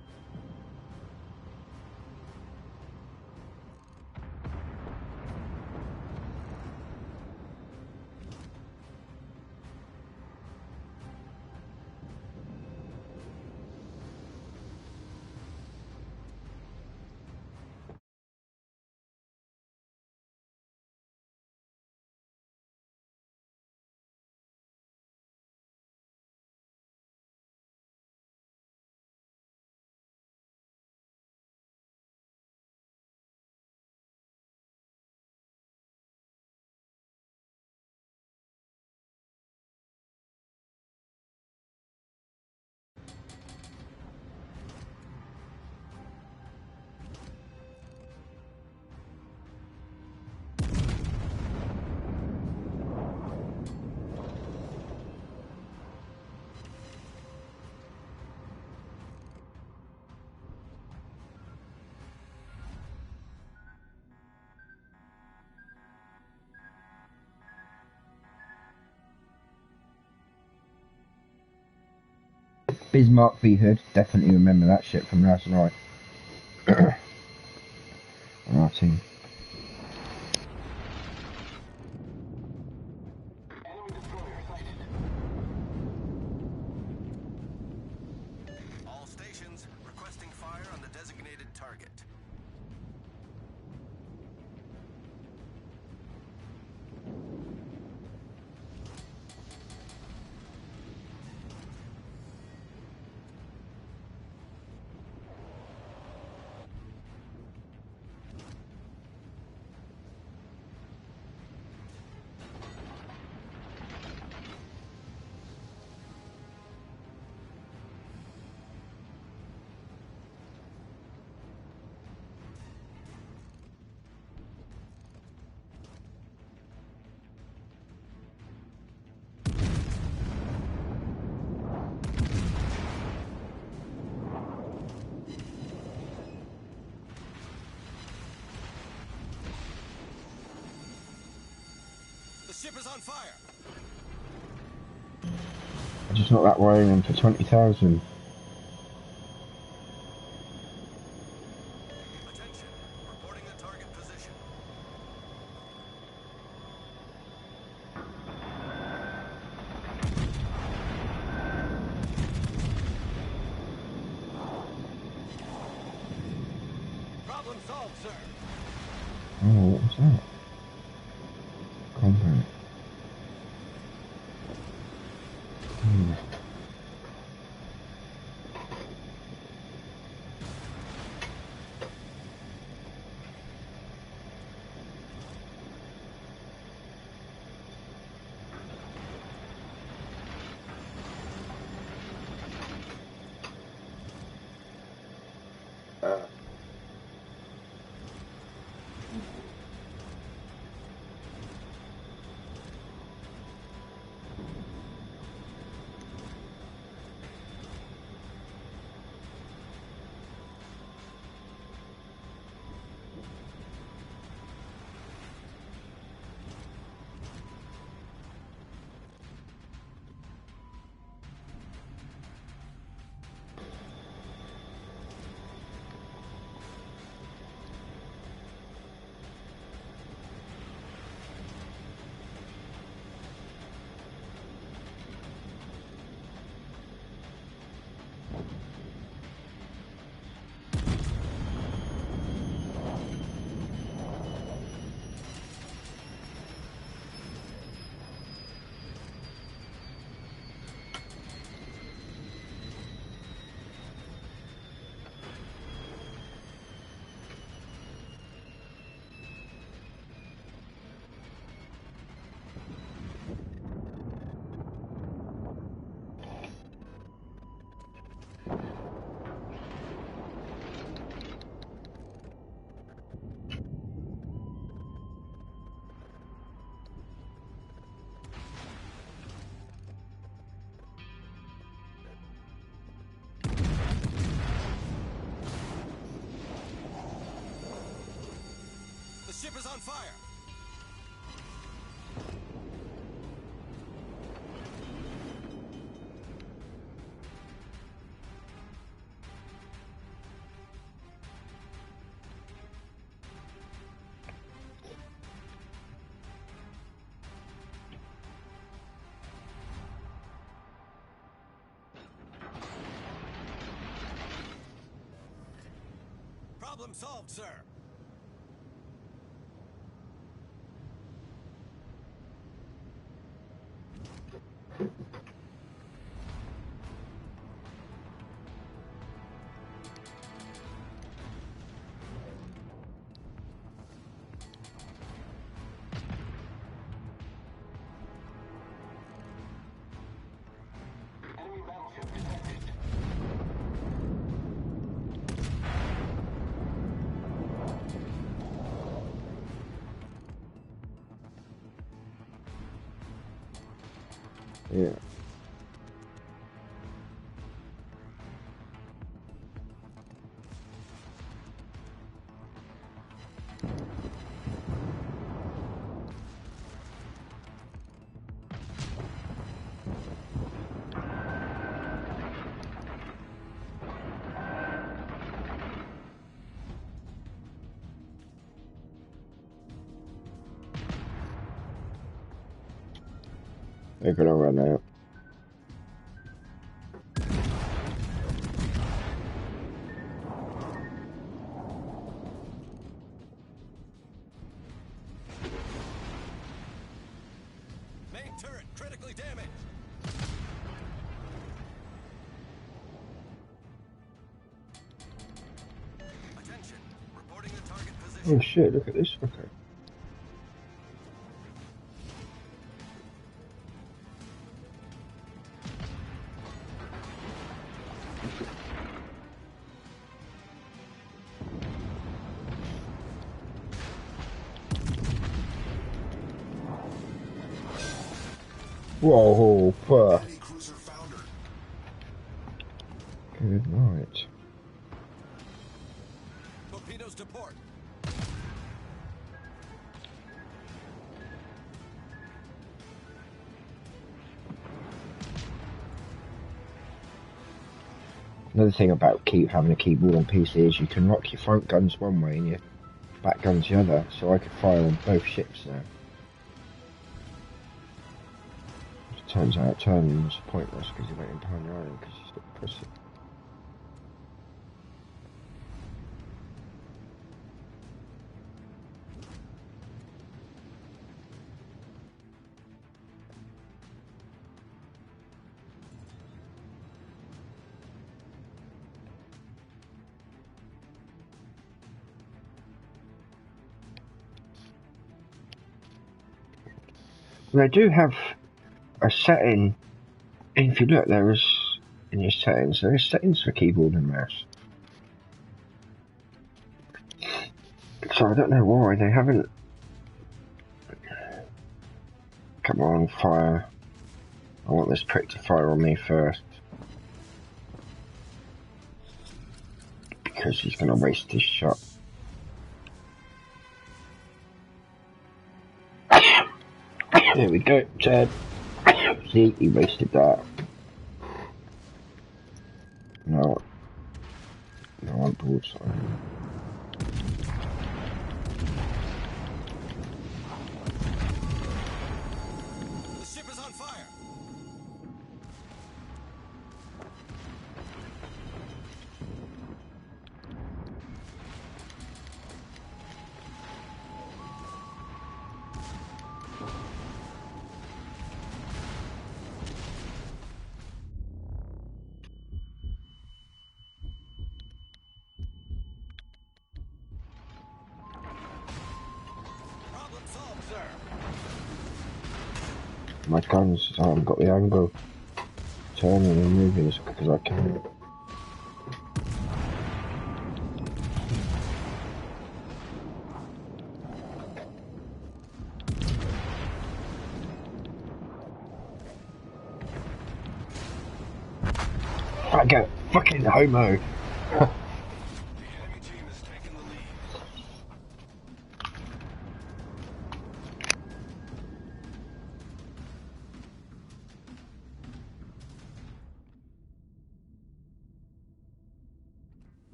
Bismarck v Hood, definitely remember that shit from last night. On our team. All stations requesting fire on the designated target. ship is on fire. I just knocked that wiring in for 20,000. Attention. Reporting the target position. Problem solved, sir. Oh, what was that? Combat. Hmm. The ship is on fire. Problem solved, sir. Enemy battleship detected. Yeah. They're gonna run out. Main turret critically damaged. Attention. Reporting the target position. Oh shit, look at this fucker. Whoa, fuck. Enemy cruiser foundered. Good night. Torpedoes to port. Another thing about having a keyboard on PC is you can lock your front guns one way and your back guns the other, so I could fire on both ships now. It turns out turning was pointless because he went in behind the island because he's a pussy. They do have a setting, if you look, there is, in your settings, there is settings for keyboard and mouse. So I don't know why they haven't. Come on, fire. I want this prick to fire on me first. Because he's going to waste his shot. There we go, Ted. See, he wasted that. No, I'm broadside. The ship is on fire. Problem solved, sir. My guns, I haven't got the angle. Turning and moving as quick as I can. I go, fucking homo! The enemy team has taken the lead.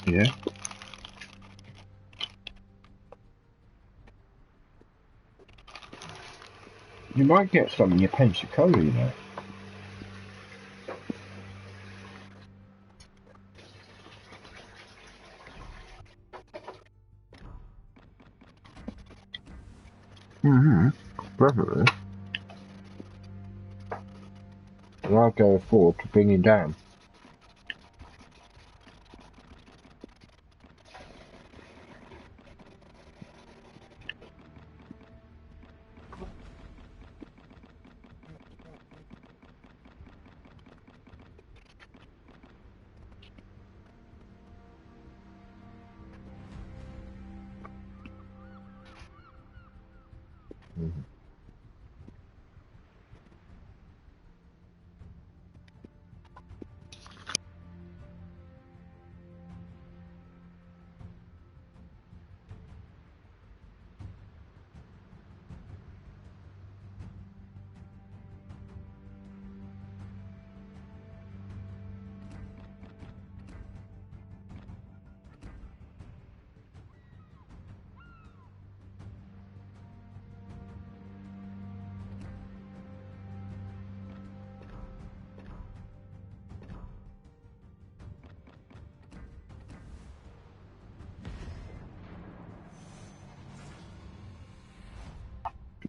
Yeah? You might get some in your Pensacola, you know. Definitely. And I'll go forward to bring him down.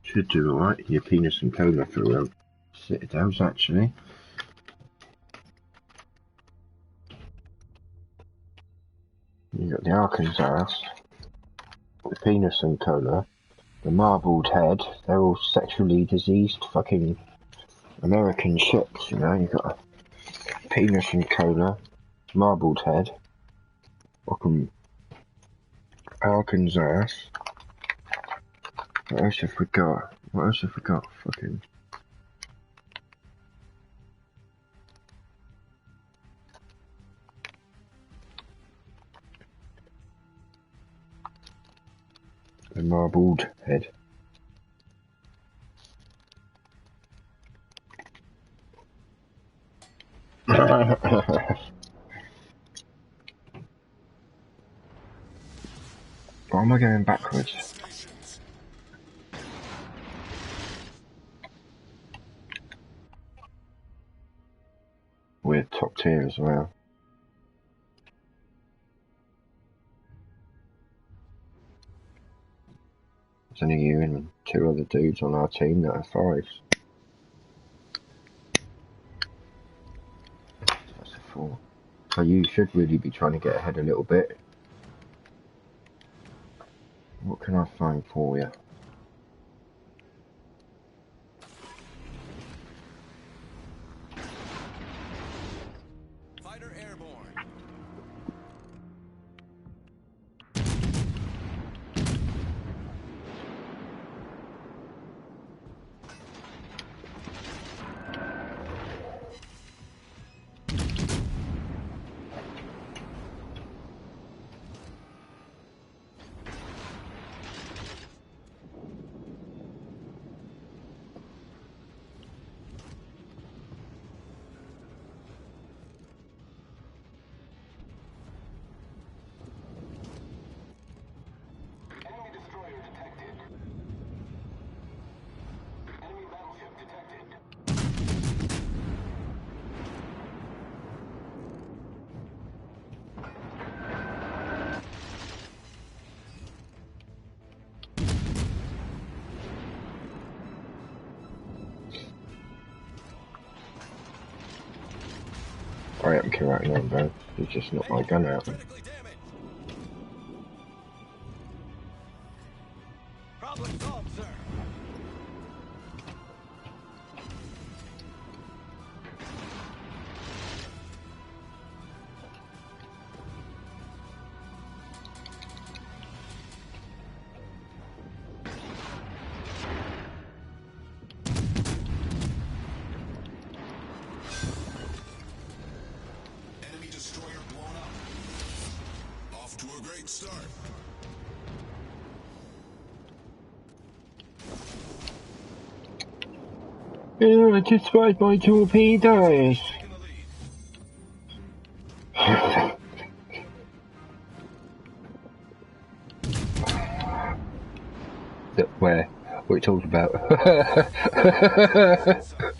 Should do alright. Your penis and cola for citadels, actually. You got the Arkansas, the penis and cola, the marbled head. They're all sexually diseased fucking American ships, you know. You got a penis and cola, marbled head, fucking Arkansas. What else have we got? What else have we got? Fucking. A marbled head. Why am I going backwards? Stations. We're top tier as well. There's only you and two other dudes on our team that are fives. That's a four. So you should really be trying to get ahead a little bit. What can I find for you? Fighter airborne. Enemy destroyer detected. Enemy battleship detected. I am correct now, bro. You just knocked my gun out. Critically damaged. Problem solved, sir. Enemy destroyer blown up. Off to a great start. Yeah, I just fired my torpedoes. Taking the lead. Where? What are you talking about? Sir.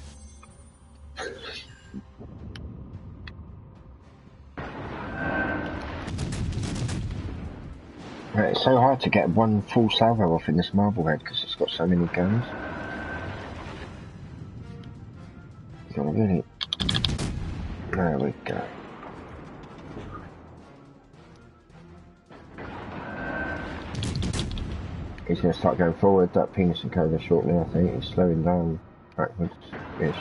Right, it's so hard to get one full salvo off in this Marblehead because it's got so many guns. You gotta really. There we go. He's gonna start going forward. That ping's can go there shortly. I think he's slowing down backwards-ish.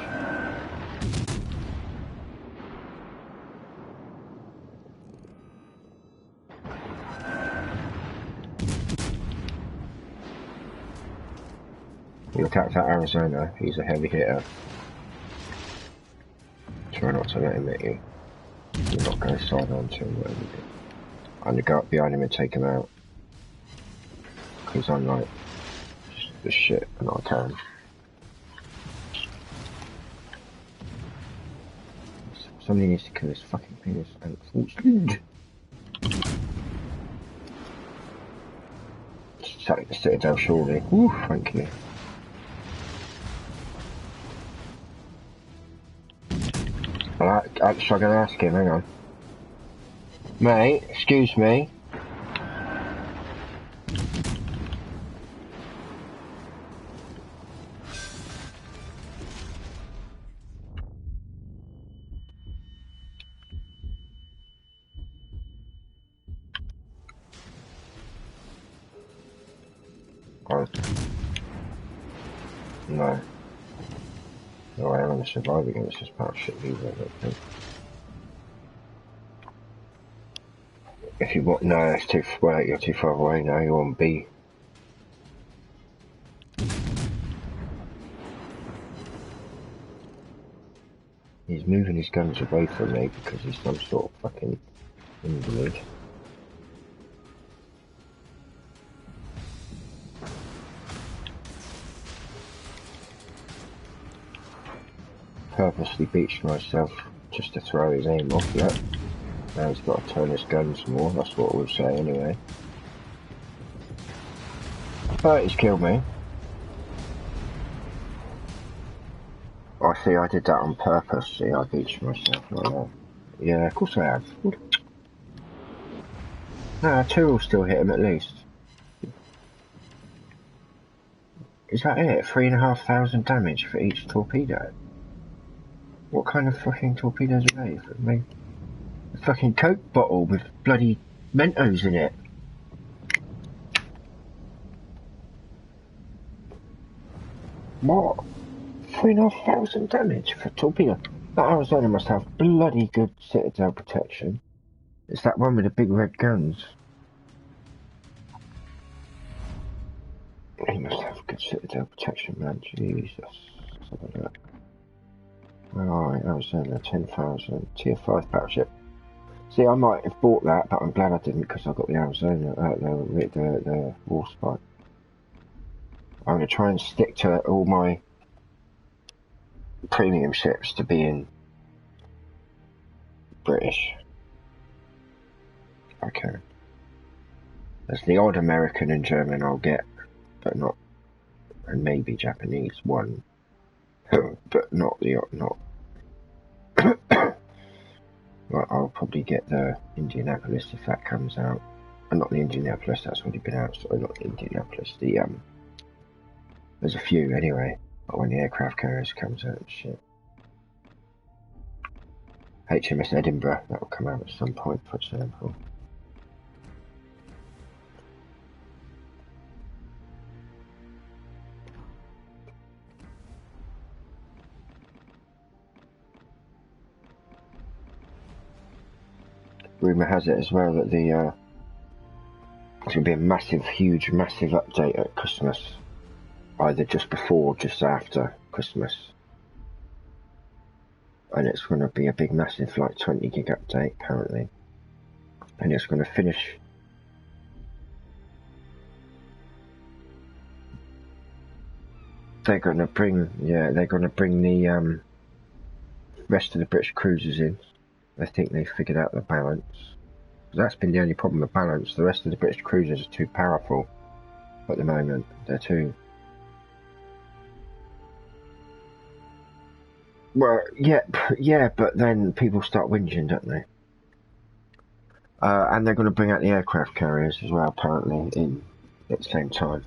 Look out for Arizona. He's a heavy hitter. Try not to let him hit you. You're not going side on to him, whatever you do. I'm gonna go up behind him and take him out. Because I'm like the shit and I can. Somebody needs to kill this fucking penis and force. Sack the Citadel surely. Woo, thank you. Actually, I'm gonna ask him, hang on. Mate, excuse me. Oh. No. No, I am gonna survive against this part of shit either, I don't think. If you want, no, that's too, well, you're too far away now, you're on B. He's moving his guns away from me because he's some sort of fucking invalid. Purposely beached myself just to throw his aim off, yep. Now he's got to turn his guns more, that's what we'll say anyway. But he's killed me. I see, I did that on purpose, see, I beached myself like that. Yeah, of course I have. No, 2 will still hit him at least. Is that it? 3,500 damage for each torpedo? What kind of fucking torpedoes are they? A fucking Coke bottle with bloody Mentos in it. What? 3,500 damage for torpedo? That Arizona must have bloody good citadel protection. It's that one with the big red guns. He must have good citadel protection, man. Jesus. Let's have a look. Alright, Arizona, 10,000. Tier 5 battleship. See, I might have bought that, but I'm glad I didn't because I got the Arizona, the Warspite. I'm going to try and stick to all my premium ships to being British. Okay. There's the odd American and German I'll get, but not, and maybe Japanese one, but not the, not. Well, I'll probably get the Indianapolis if that comes out. And not the Indianapolis, that's already been out, so not the Indianapolis, the, there's a few anyway, but when the aircraft carriers comes out and shit. HMS Edinburgh, that will come out at some point, for example. Rumour has it as well that the there's going to be a massive update at Christmas, either just before or just after Christmas, and it's going to be a big massive like 20 gig update apparently, and it's going to finish they're going to bring the rest of the British cruisers in. I think they figured out the balance. That's been the only problem with balance. The rest of the British cruisers are too powerful at the moment. They're too... Well, yeah, but then people start whinging, don't they? And they're going to bring out the aircraft carriers as well, apparently, in at the same time.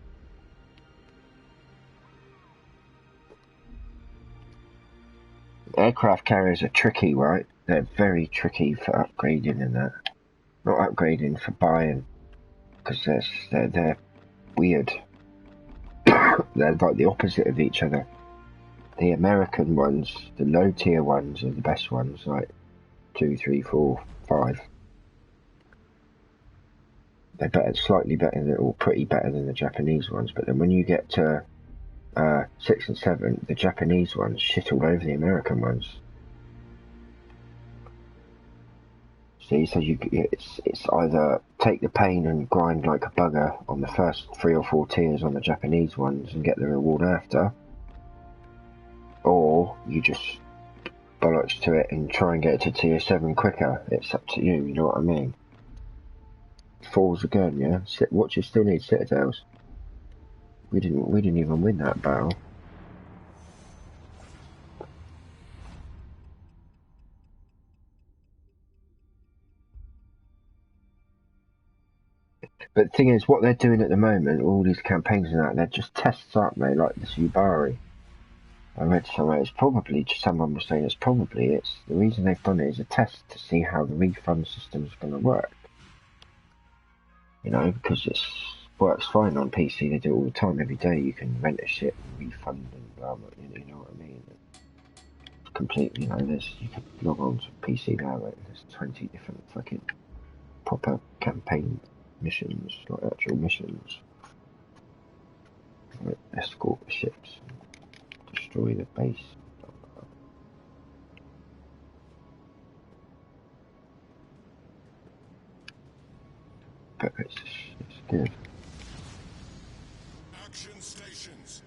Aircraft carriers are tricky, right? They're very tricky for upgrading and that. Not upgrading, for buying. Because they're weird. They're like the opposite of each other. The American ones, the low tier ones, are the best ones, like 2, 3, 4, 5. They're better, slightly better than, or pretty better than the Japanese ones. But then when you get to 6 and 7, the Japanese ones shit all over the American ones. See, so it's either take the pain and grind like a bugger on the first 3 or 4 tiers on the Japanese ones and get the reward after, or you just bollocks to it and try and get it to tier 7 quicker. It's up to you, you know what I mean? Falls again, yeah? Watchers still need citadels. We didn't even win that battle. But the thing is, what they're doing at the moment, all these campaigns and that, they're just tests, aren't they? Like this Ubari. I read somewhere someone was saying the reason they've done it is a test to see how the refund system is going to work. You know, because it works fine on PC, they do it all the time, every day you can rent a ship and refund and blah blah, you know what I mean? It's completely, you know, you can log on to PC now, right? There's 20 different fucking proper campaign missions, like actual missions. Like escort the ships, destroy the base. but it's good. Action stations.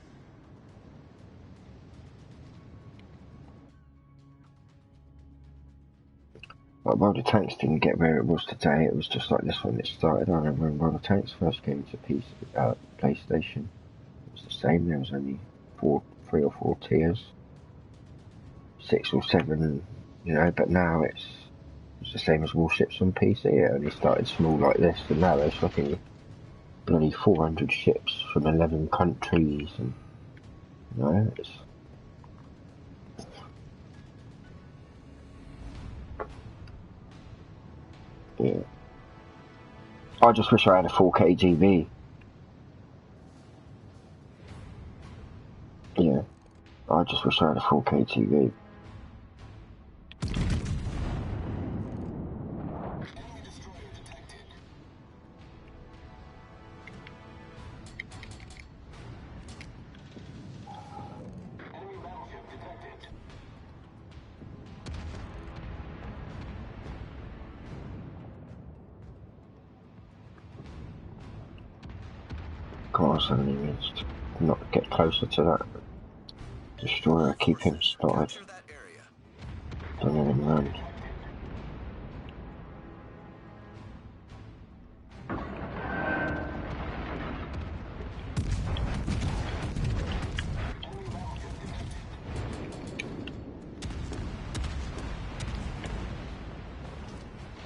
Like, while the tanks didn't get where it was today, it was just like this when it started. I remember when the tanks first came to PlayStation, it was the same. There was only 3 or 4 tiers, 6 or 7, you know. But now it's the same as Warships on PC. It only started small like this, and now there's fucking bloody 400 ships from 11 countries, and you know, it's. Yeah. I just wish I had a 4K TV. Yeah. I just wish I had a 4K TV. Come on, somebody needs to not get closer to that destroyer, keep him spotted. Capture that area. Don't let him run.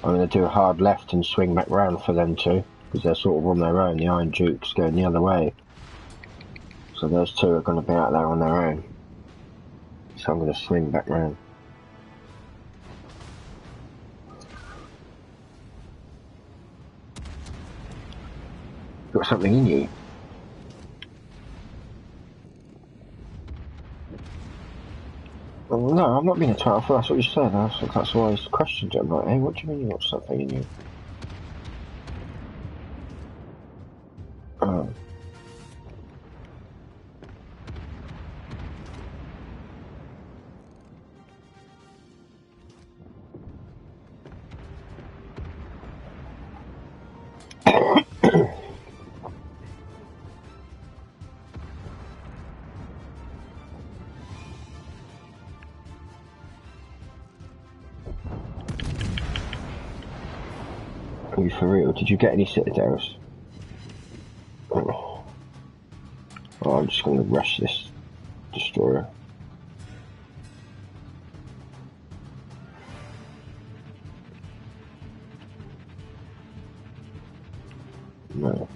I'm going to do a hard left and swing back round for them two, because they're sort of on their own. The Iron Duke's going the other way. So those two are going to be out there on their own. So I'm going to swing back round. Got something in you? Well, no, I'm not being a twat. I thought that's what you said. That's why I questioned it. I'm like, hey, what do you mean you got something in you? Oh. Are you for real? Did you get any citadels? Oh, I'm just going to rush this destroyer. No.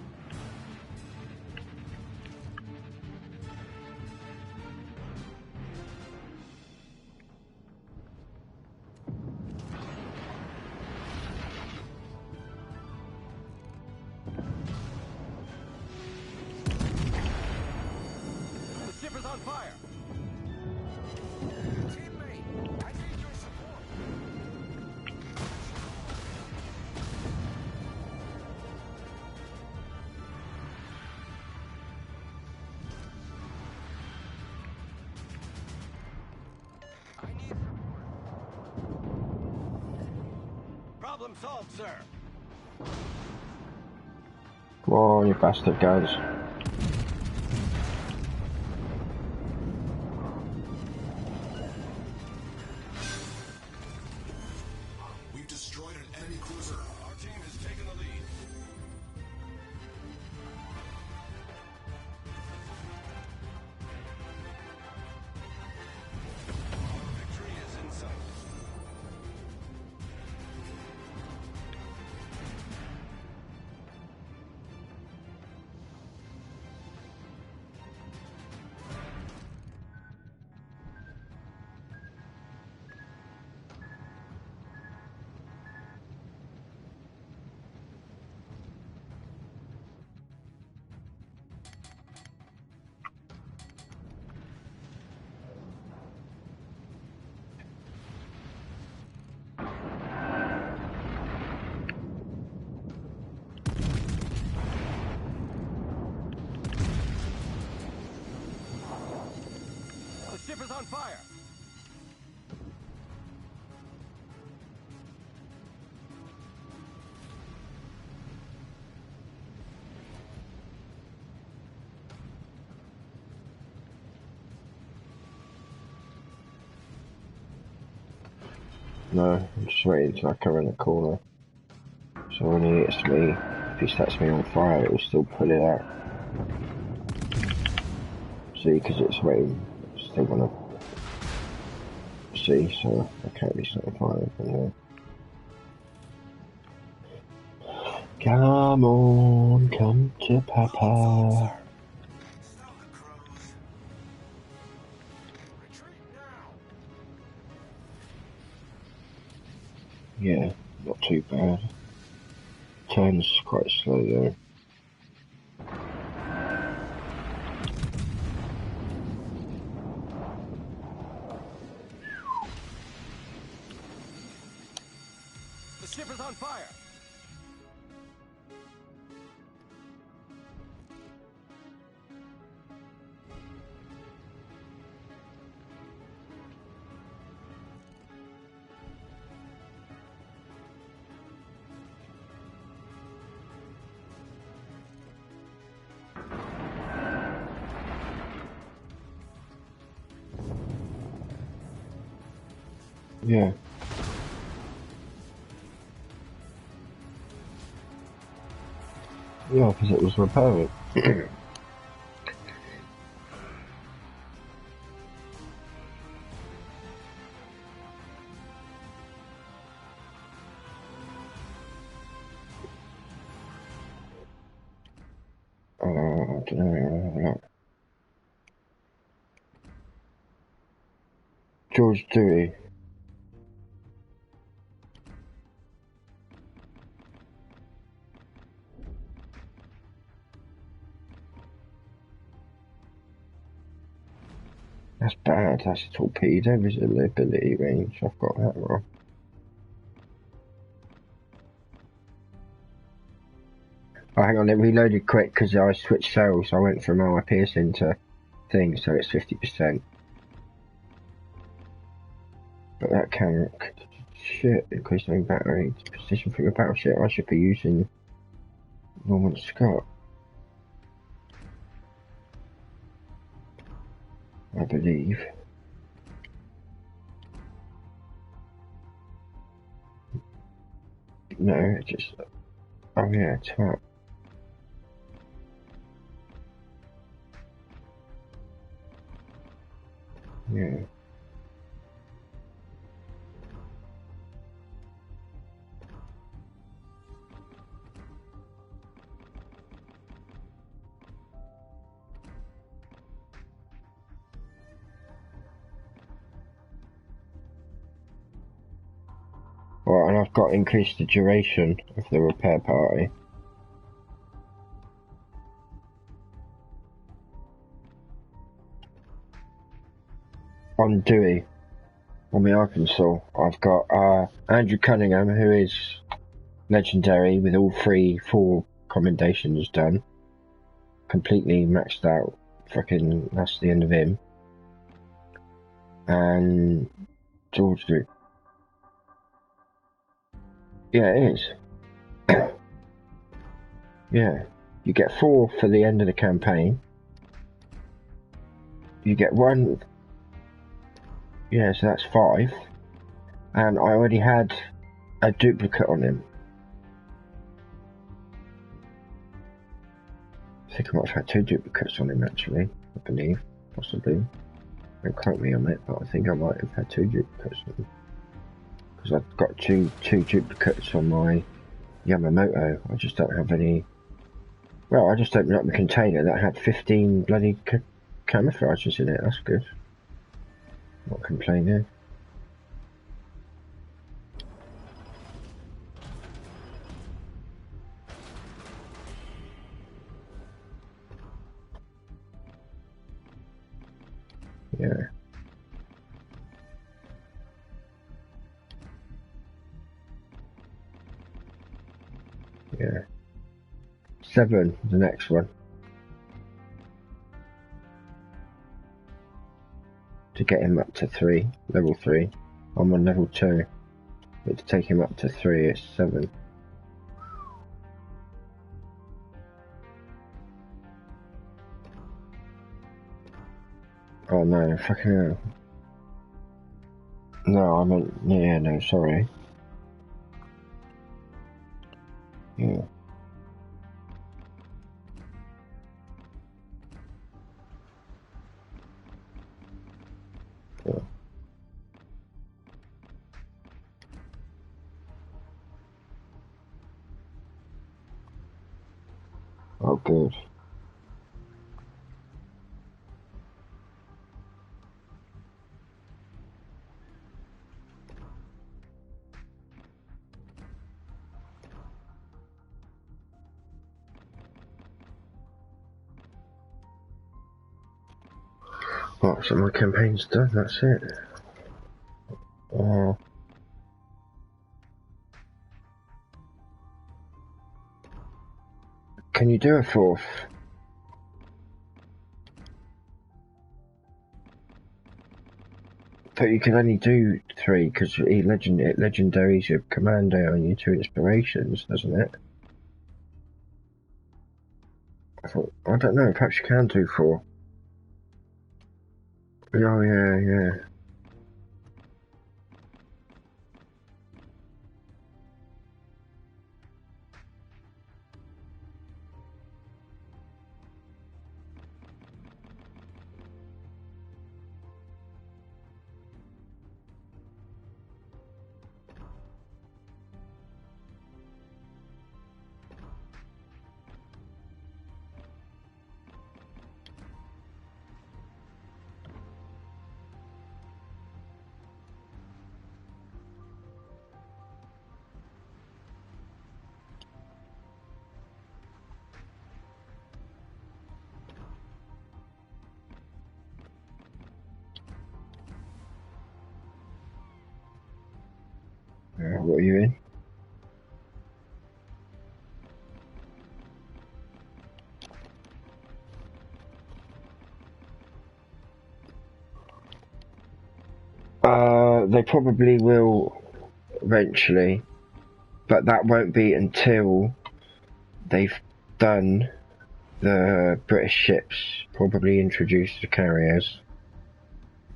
The ship is on fire. Teammate, I need your support. I need support. Problem solved, sir. Come on, you bastard guys. We've destroyed an enemy cruiser. Our team has taken the lead. Victory is in sight. The ship is on fire. No, I'm just waiting till I come in the corner. So when he hits me, if he sets me on fire, it will still pull it out. See, because it's waiting. It's still gonna see, so I can't be set on fire anyway. Come on, come to Papa. Retreat now. Yeah, not too bad. Turns quite slow though. The ship is on fire. Yeah. Yeah, because it was repairing. I don't know. George Dewey. That's bad. That's a torpedo visibility range. I've got that wrong. Oh, hang on. It reloaded quick because I switched sails. I went from armor piercing to thing, so it's 50%. But that can shit increasing battery position for your battleship. I should be using Norman Scott, I believe. No, it just. Oh yeah, tap. Yeah. Well, and I've got increased the duration of the repair party. On Dewey, on the Arkansas, I've got Andrew Cunningham, who is legendary with all 4 commendations done. Completely maxed out. Fucking, that's the end of him. And George Dewey. Yeah, it is. Yeah. You get 4 for the end of the campaign. You get 1. Yeah, so that's 5. And I already had a duplicate on him. I think I might have had 2 duplicates on him actually, I believe. Possibly. Don't quote me on it, but I think I might have had 2 duplicates on him. Because I've got two duplicates on my Yamamoto. I just don't have any. Well, I just opened up the container that had 15 bloody camouflages in it. That's good. Not complaining. Yeah. Yeah. 7, the next one. To get him up to 3, level 3. I'm on level 2. But to take him up to 3, it's 7. Oh no, fucking hell. No, I meant, yeah, no, sorry. Yeah. Yeah. Oh, good. Right, so my campaign's done, that's it. Uh, can you do a fourth? But you can only do 3 because it legendaries your commando and your 2 inspirations, doesn't it? I don't know, perhaps you can do 4. Oh, yeah, yeah. What are you in? They probably will eventually, but that won't be until they've done the British ships, probably introduce the carriers,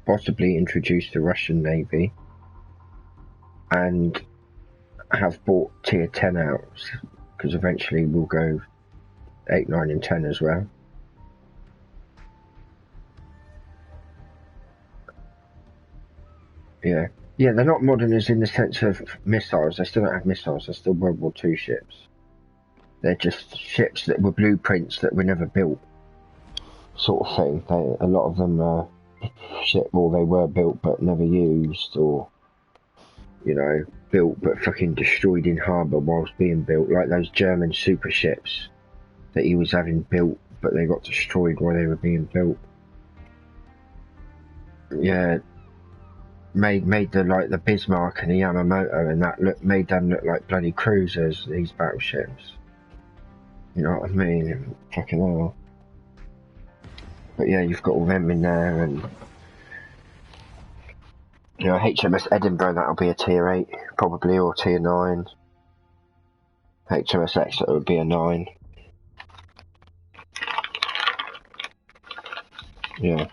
possibly introduce the Russian Navy, and have bought tier 10 out, because eventually we'll go 8, 9 and 10 as well. Yeah. Yeah, they're not modern as in the sense of missiles. They still don't have missiles. They're still World War II ships. They're just ships that were blueprints that were never built, sort of thing. A lot of them are shit, or they were built but never used, or, you know, built but fucking destroyed in harbour whilst being built, like those German super ships that he was having built but they got destroyed while they were being built. Yeah, made the Bismarck and the Yamamoto and that made them look like bloody cruisers, these battleships. You know what I mean? Fucking hell. But yeah, you've got all them in there, and you know, HMS Edinburgh, that'll be a tier 8 probably, or tier 9. HMS Exeter would be a 9. Yeah.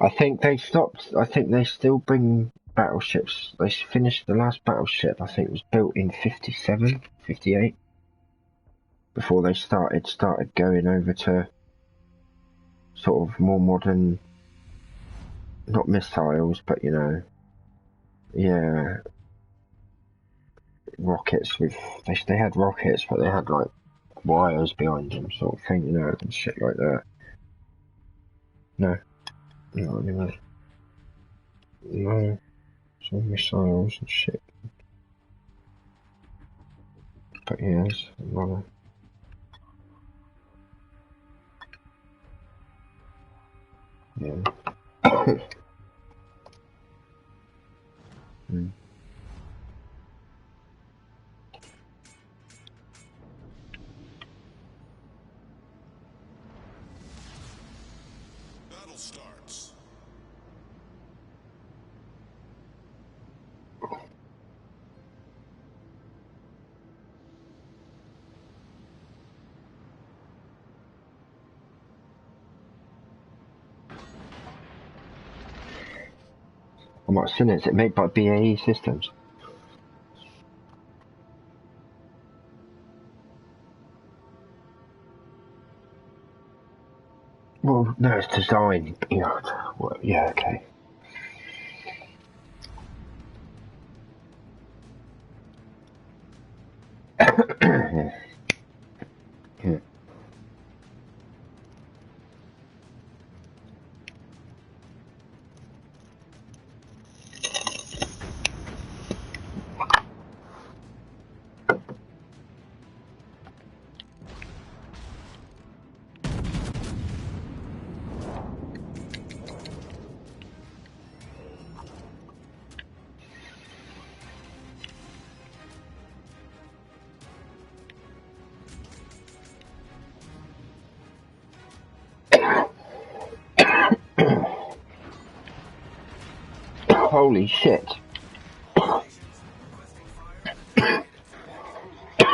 I think they stopped. I think they still bring battleships. They finished the last battleship. I think was built in 57, 58. Before they started going over to sort of more modern, not missiles, but you know, yeah, rockets with. They had rockets, but they had like wires behind them, sort of thing, you know, and shit like that. No, no, anyway, no, some missiles and shit. But yeah, it's a lot of. Yeah. Mm. Battle starts. I'm not seen it. Is it made by BAE Systems? Well, no, it's design. Yeah, well, yeah, okay. Yeah. Yeah. Holy shit. All stations requesting fire designated for next.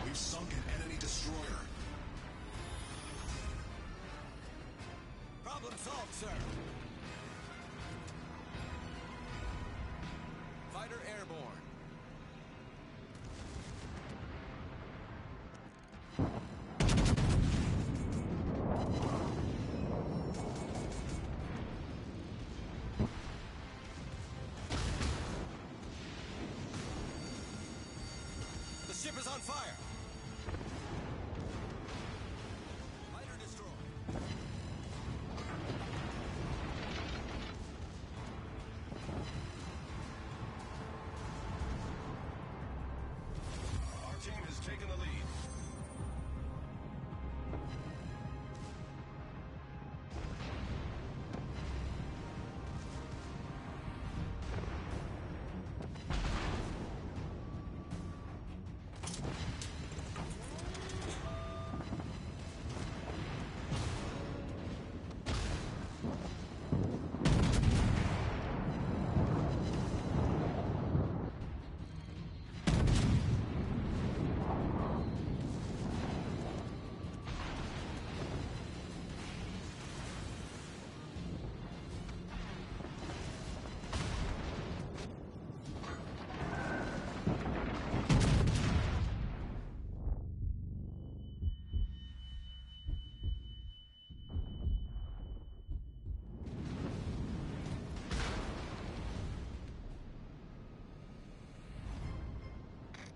We've sunk an enemy destroyer. Problem solved, sir. Fighter airborne. The ship is on fire. Fighter destroyed. Our team has taken the lead.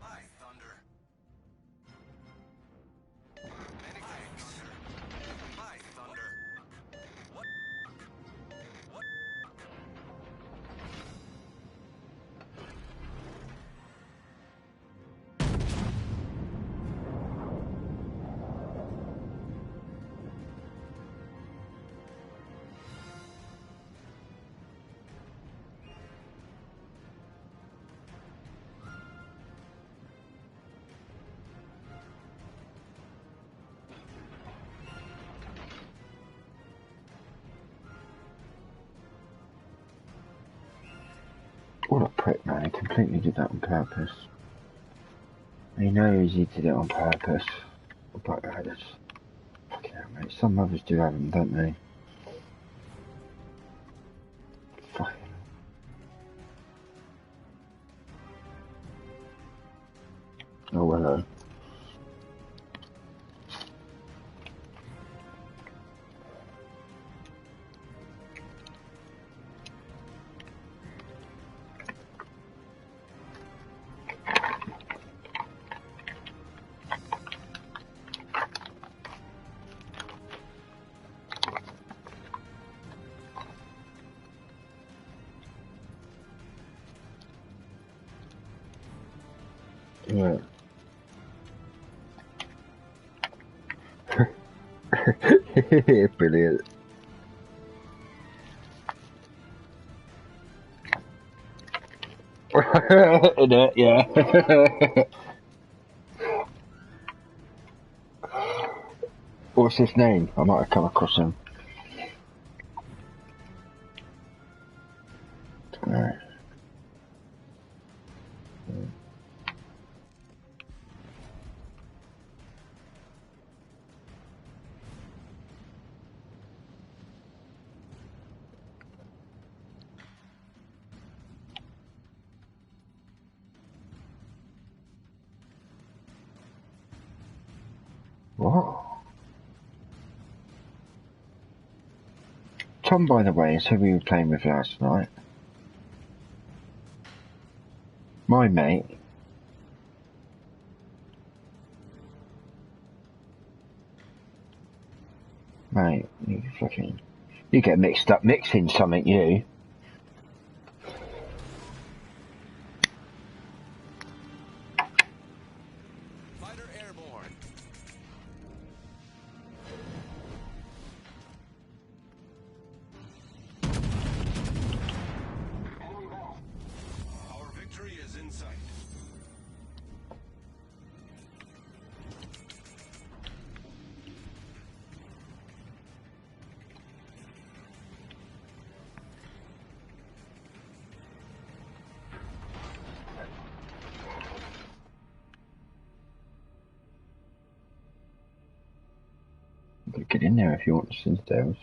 Hi, Thunder. Many thanks. Hi, Thunder. What? What? What a prick, man. He completely did that on purpose. He knows he did it on purpose. But just fucking hell, mate. Some others do have them, don't they? Fucking. Oh, hello. Yeah. Brilliant. In it, yeah. What's his name? I might have come across him. No. What? Tom, by the way, is who we were playing with last night. My mate. Mate, you get mixed up mixing something, you. Fighter airborne. Our victory is in sight. Get in there if you want to see those.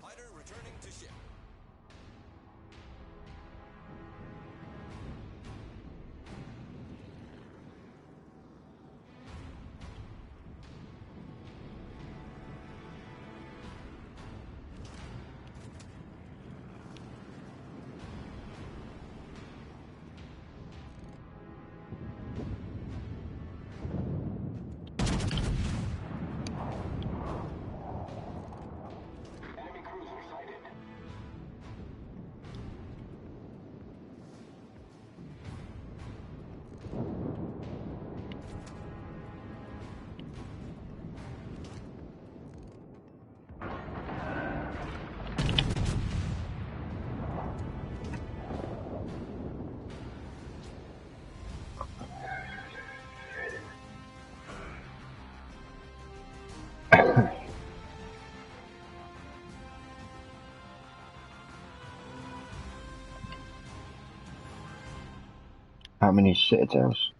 Fighter returning to ship. How many citadels?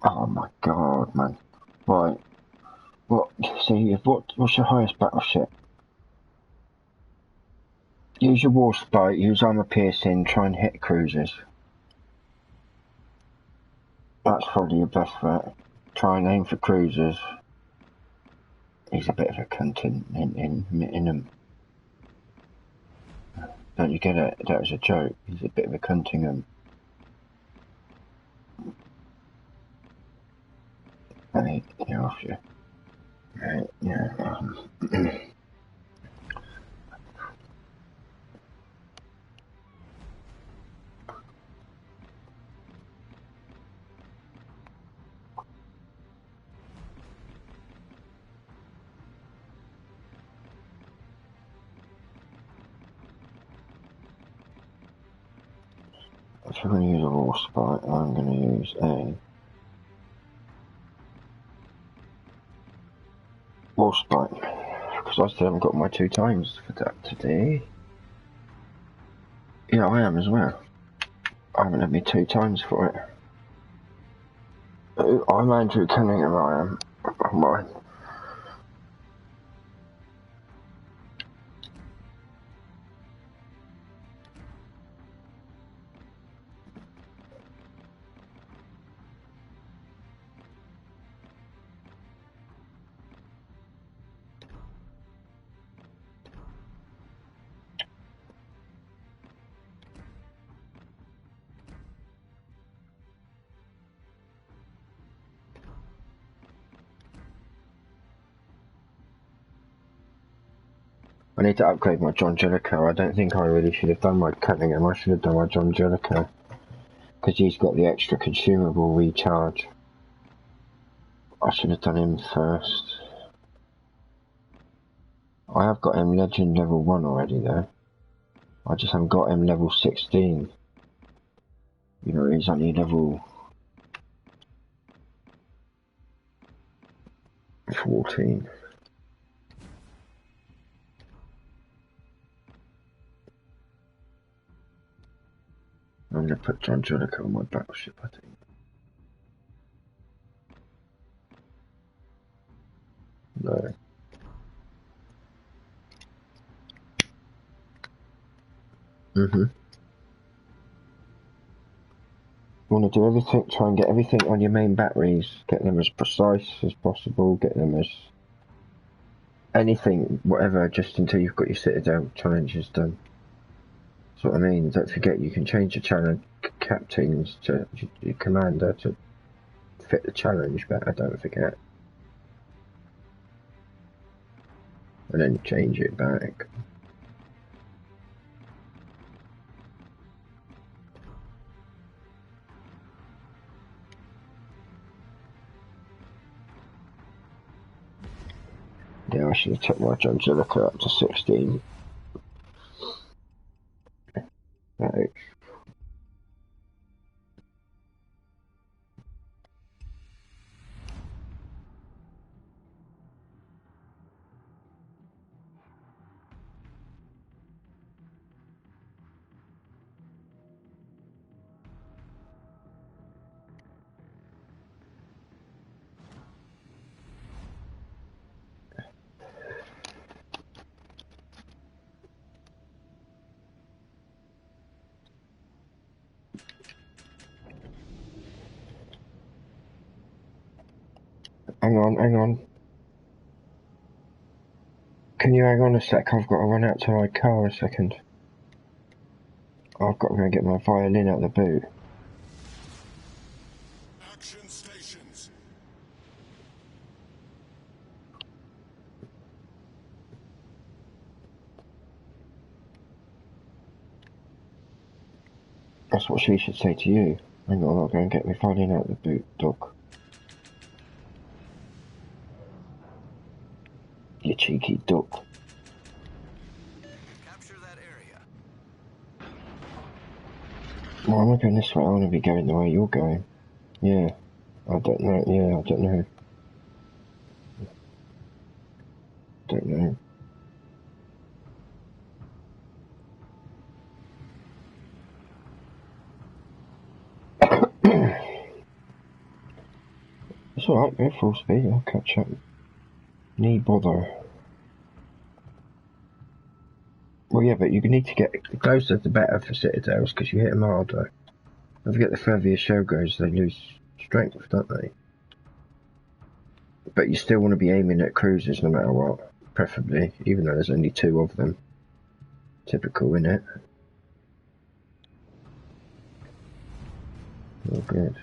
Oh my god, man. Right. What? See, what's your highest battleship? Use your Warspite, use armor piercing, try and hit cruisers. That's probably your best bet. Try and aim for cruisers. He's a bit of a cunt in them. Don't you get it? That was a joke. He's a bit of a cunt in them. Hey, get off you. Right, yeah. If I'm going to use a Warspite, I'm going to use a Warspite. Because I still haven't got my 2 times for that today. Yeah, I am as well. I haven't had me 2 times for it. I'm Andrew Cunningham, I am. Mine. I need to upgrade my John Jellicoe. I don't think I really should have done my Cunningham. I should have done my John Jellicoe. Because he's got the extra consumable recharge. I should have done him first. I have got him Legend level 1 already though. I just haven't got him level 16. You know, he's only level 14. I'm gonna put John Jellicoe on my battleship, I think. No. You want to do everything, try and get everything on your main batteries, get them as precise as possible, get them as anything, whatever, just until you've got your Citadel challenges done. That's what I mean. Don't forget you can change your challenge captains to your commander to fit the challenge better, don't forget. And then change it back. Yeah, I should have took my John Jellicoe up to 16. Right. Hang on. Can you hang on a sec? I've got to run out to my car a second. I've got to go and get my violin out the boot. Action stations. That's what she should say to you. Hang on, I'll go and get my violin out the boot, Doc. You cheeky duck. Capture that area. Why am I going this way? I want to be going the way you're going. Yeah. I don't know. Yeah, I don't know. Don't know. It's alright, go full speed, I'll catch up. Need bother. Well, yeah, but you need to get the closer the better for Citadels, because you hit them harder. Don't forget the further your show goes, they lose strength, don't they? But you still want to be aiming at cruisers no matter what, preferably, even though there's only 2 of them. Typical, innit? Oh, good.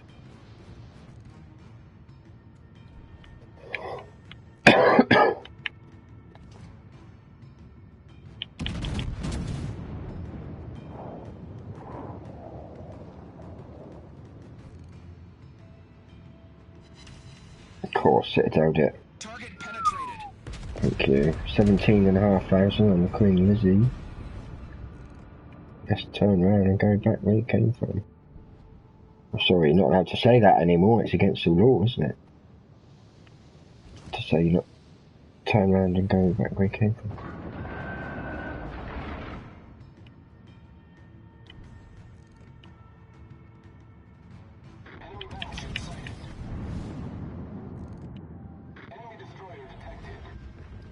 Of course, Citadel it. Target penetrated. Thank you. 17,500 on the Queen Lizzie. Just turn around and go back where you came from. I'm sorry, you're not allowed to say that anymore. It's against the law, isn't it? To say you not turn around and go back where you came from.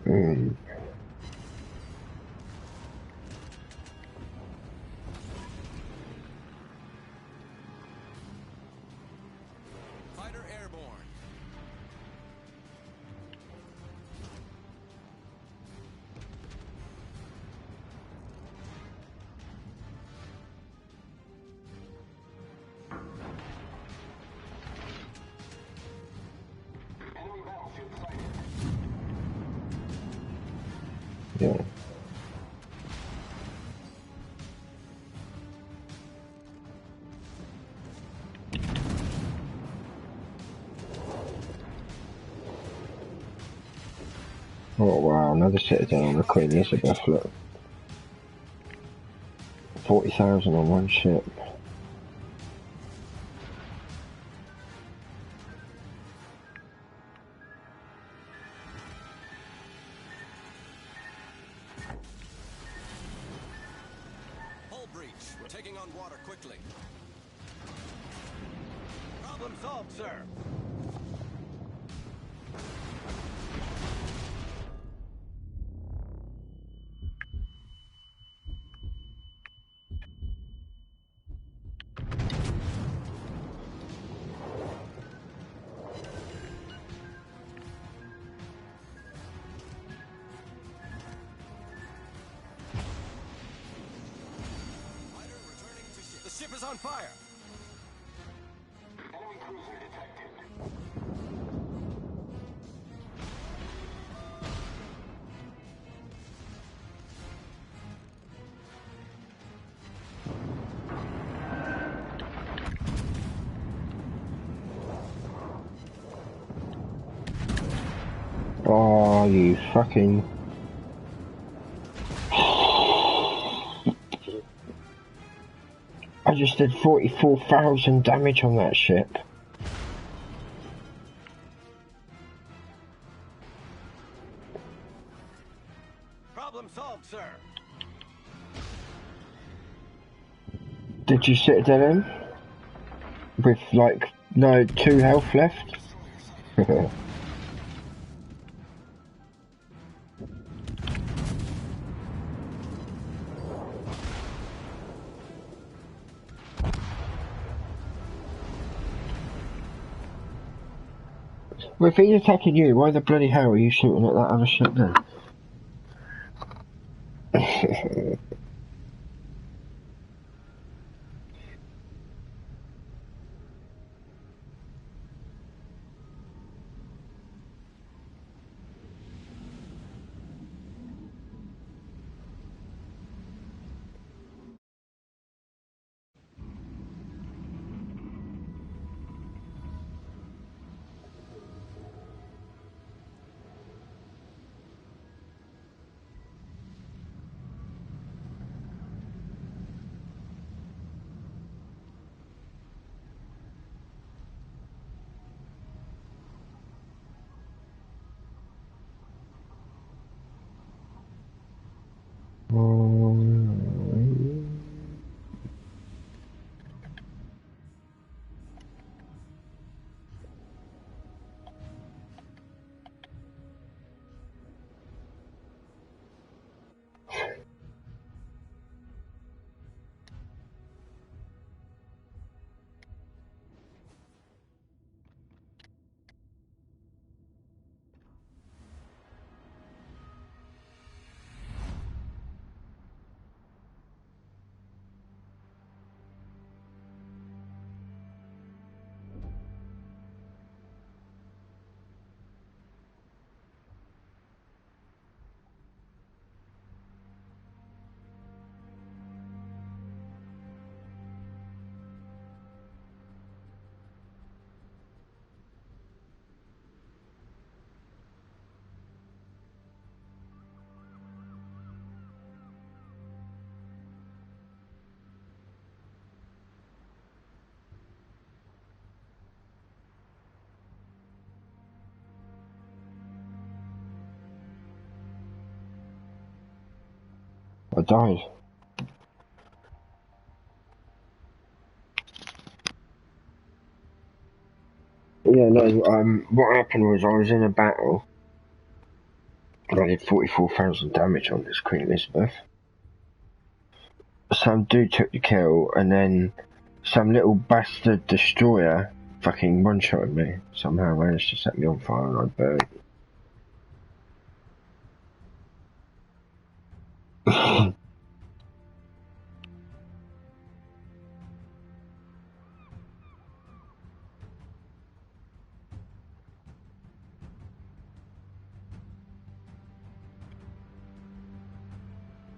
Mm. Fighter airborne. Enemy battleship sighted. Yeah. Oh wow, another citadel on the Queen Elizabeth, look. 40,000 on one ship. Hull breach. We're taking on water quickly. Problem solved, sir. Fighter returning to ship. The ship is on fire. Enemy cruiser detected. Oh, you fucking... I just did 44,000 damage on that ship. Problem solved, sir. Did you citadel him? With like, no, 2 health left? Well, if he's attacking you, why the bloody hell are you shooting at that other ship then? I died. Yeah, no, what happened was I was in a battle I did 44,000 damage on this Queen Elizabeth. Some dude took the kill, and then some little bastard destroyer fucking one-shotted me. Somehow managed to set me on fire and I burned.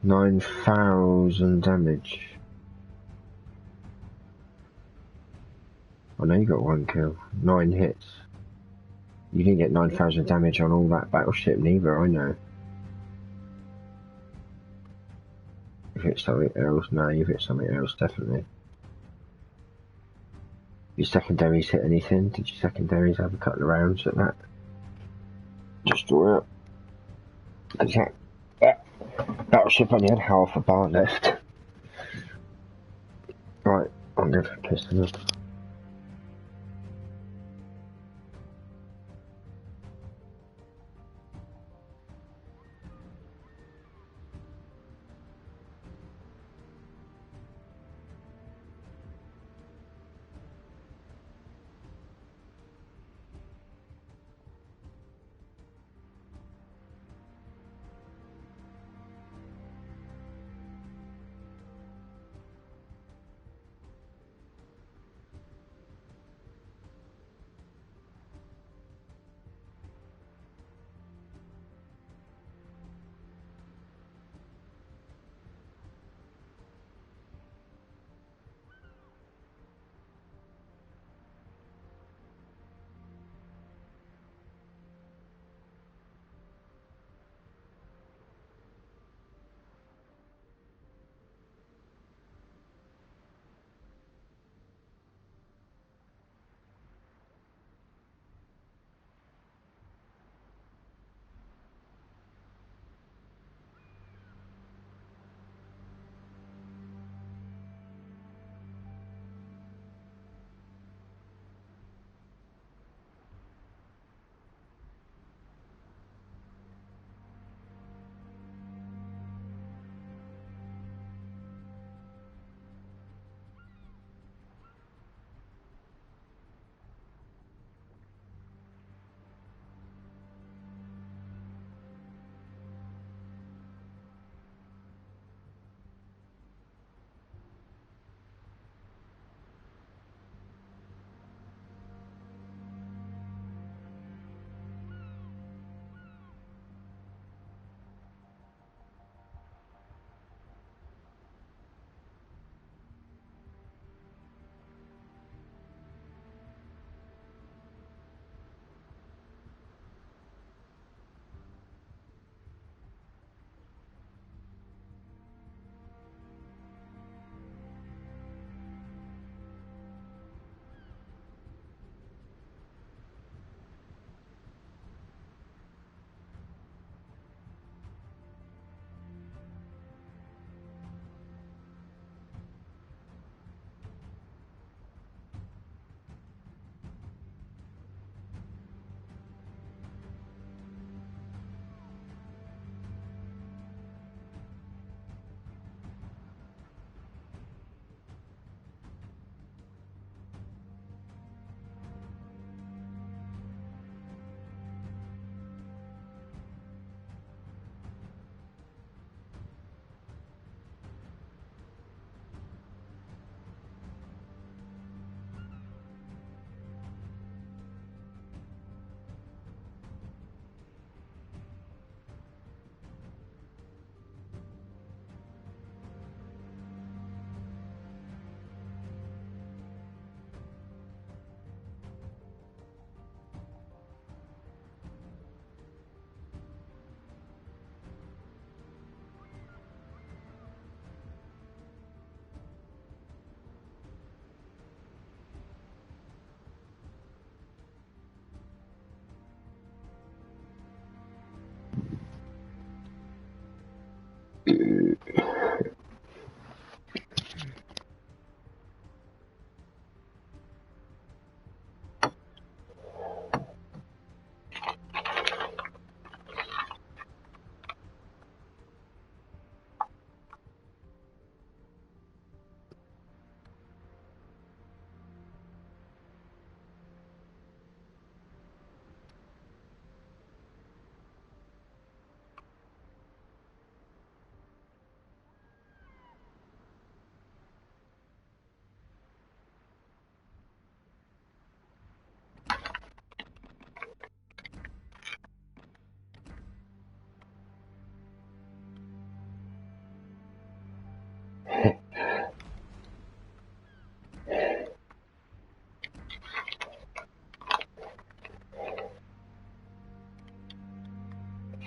9,000 damage. I know you got one kill. 9 hits. You didn't get 9,000 damage on all that battleship neither, I know. You've hit something else. No, you've hit something else, definitely. Your secondaries hit anything? Did your secondaries have a couple of rounds at that? Destroy it. Because that battleship only had half a bar left. Right, I'm going to piss them off.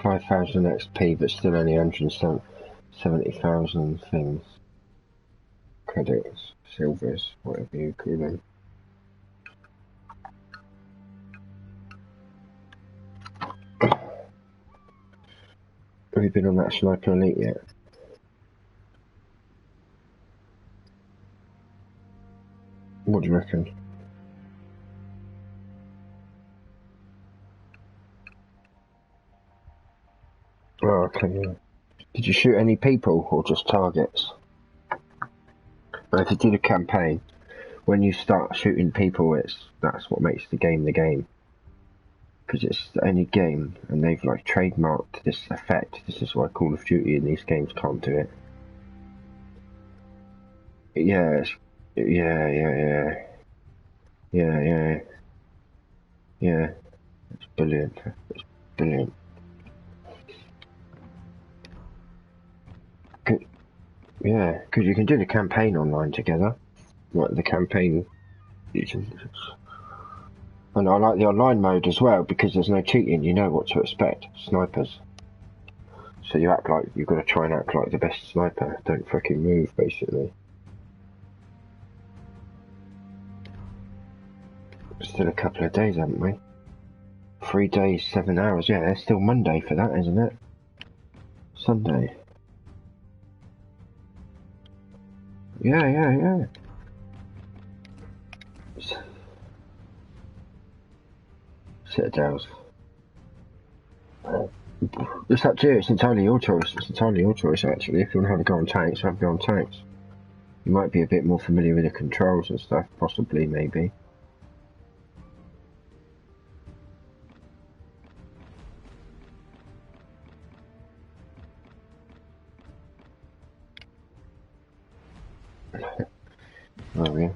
5,000 XP, but still only 170,000 things. Credits, silvers, whatever you call them. Have you been on that Sniper Elite yet? What do you reckon? Oh, okay, yeah. Did you shoot any people or just targets? But if you do the campaign, when you start shooting people, that's what makes the game the game. Because it's the only game, and they've like trademarked this effect. This is why Call of Duty in these games can't do it. Yeah, yeah. It's brilliant. It's brilliant. Yeah, because you can do the campaign online together. Like the campaign, you can. And I like the online mode as well because there's no cheating. You know what to expect. Snipers. So you act like you've got to try and act like the best sniper. Don't fucking move, basically. Still a couple of days, haven't we? 3 days, 7 hours. Yeah, it's still Monday for that, isn't it? Sunday. Yeah. Citadels. It's up to you. It's entirely your choice. It's entirely your choice, actually. If you want to have a go on tanks, have a go on tanks. You might be a bit more familiar with the controls and stuff, possibly, maybe. Oh, yeah.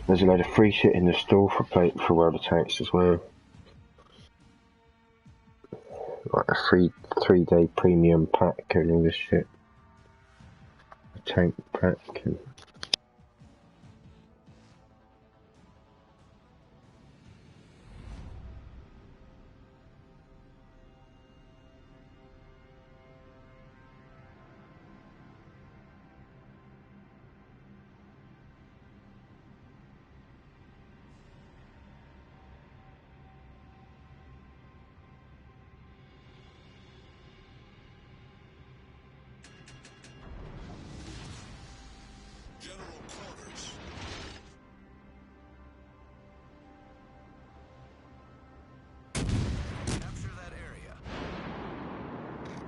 There's a load of free shit in the store for World of Tanks as well. Like a free 3-day premium pack and all this shit. A tank pack and... General quarters. Capture that area.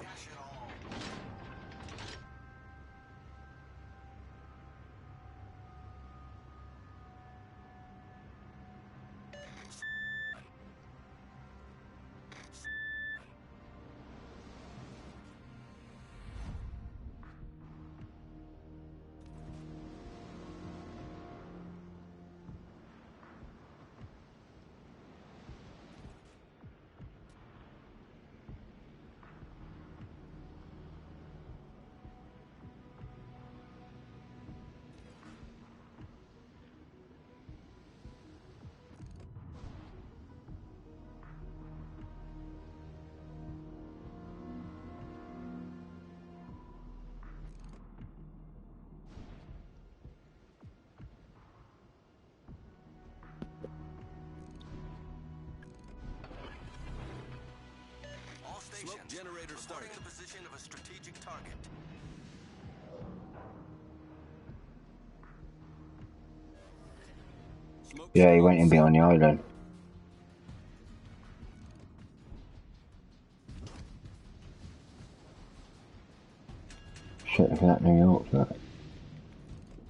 Dash it all. All stations. Smoke generator starting the position of a strategic target. Smoke Yeah, he went in behind the island. Shit, look at that New York, look. Is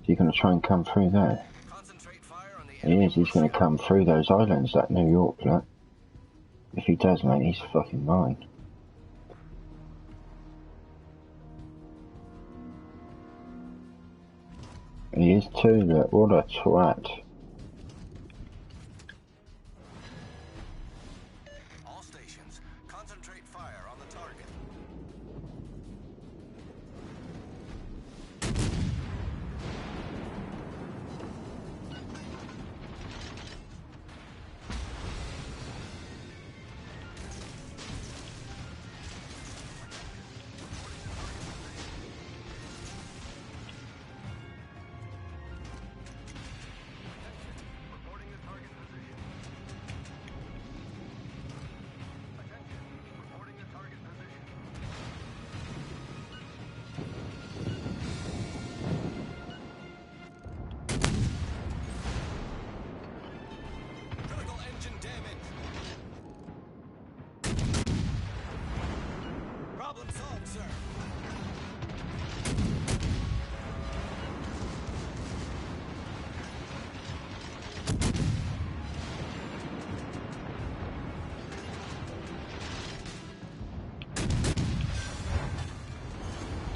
he going to try and come through there? Concentrate fire on the He enemy. is, he's going to come through those islands, that New York, look. If he does, mate, he's fucking mine. He is too, look. What a twat. All stations. Concentrate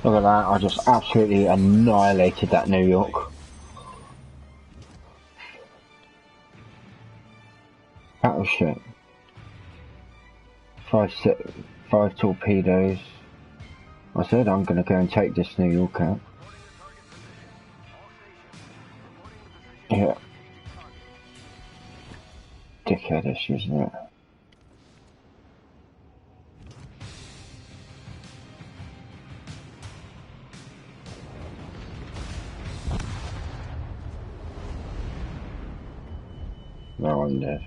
Look at that, I just absolutely annihilated that New York. Battleship. Five torpedoes. I said I'm gonna go and take this New York out. Yeah. Dickheadish, isn't it? No, I'm dead.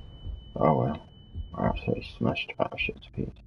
Oh well. I absolutely smashed battleship to pieces.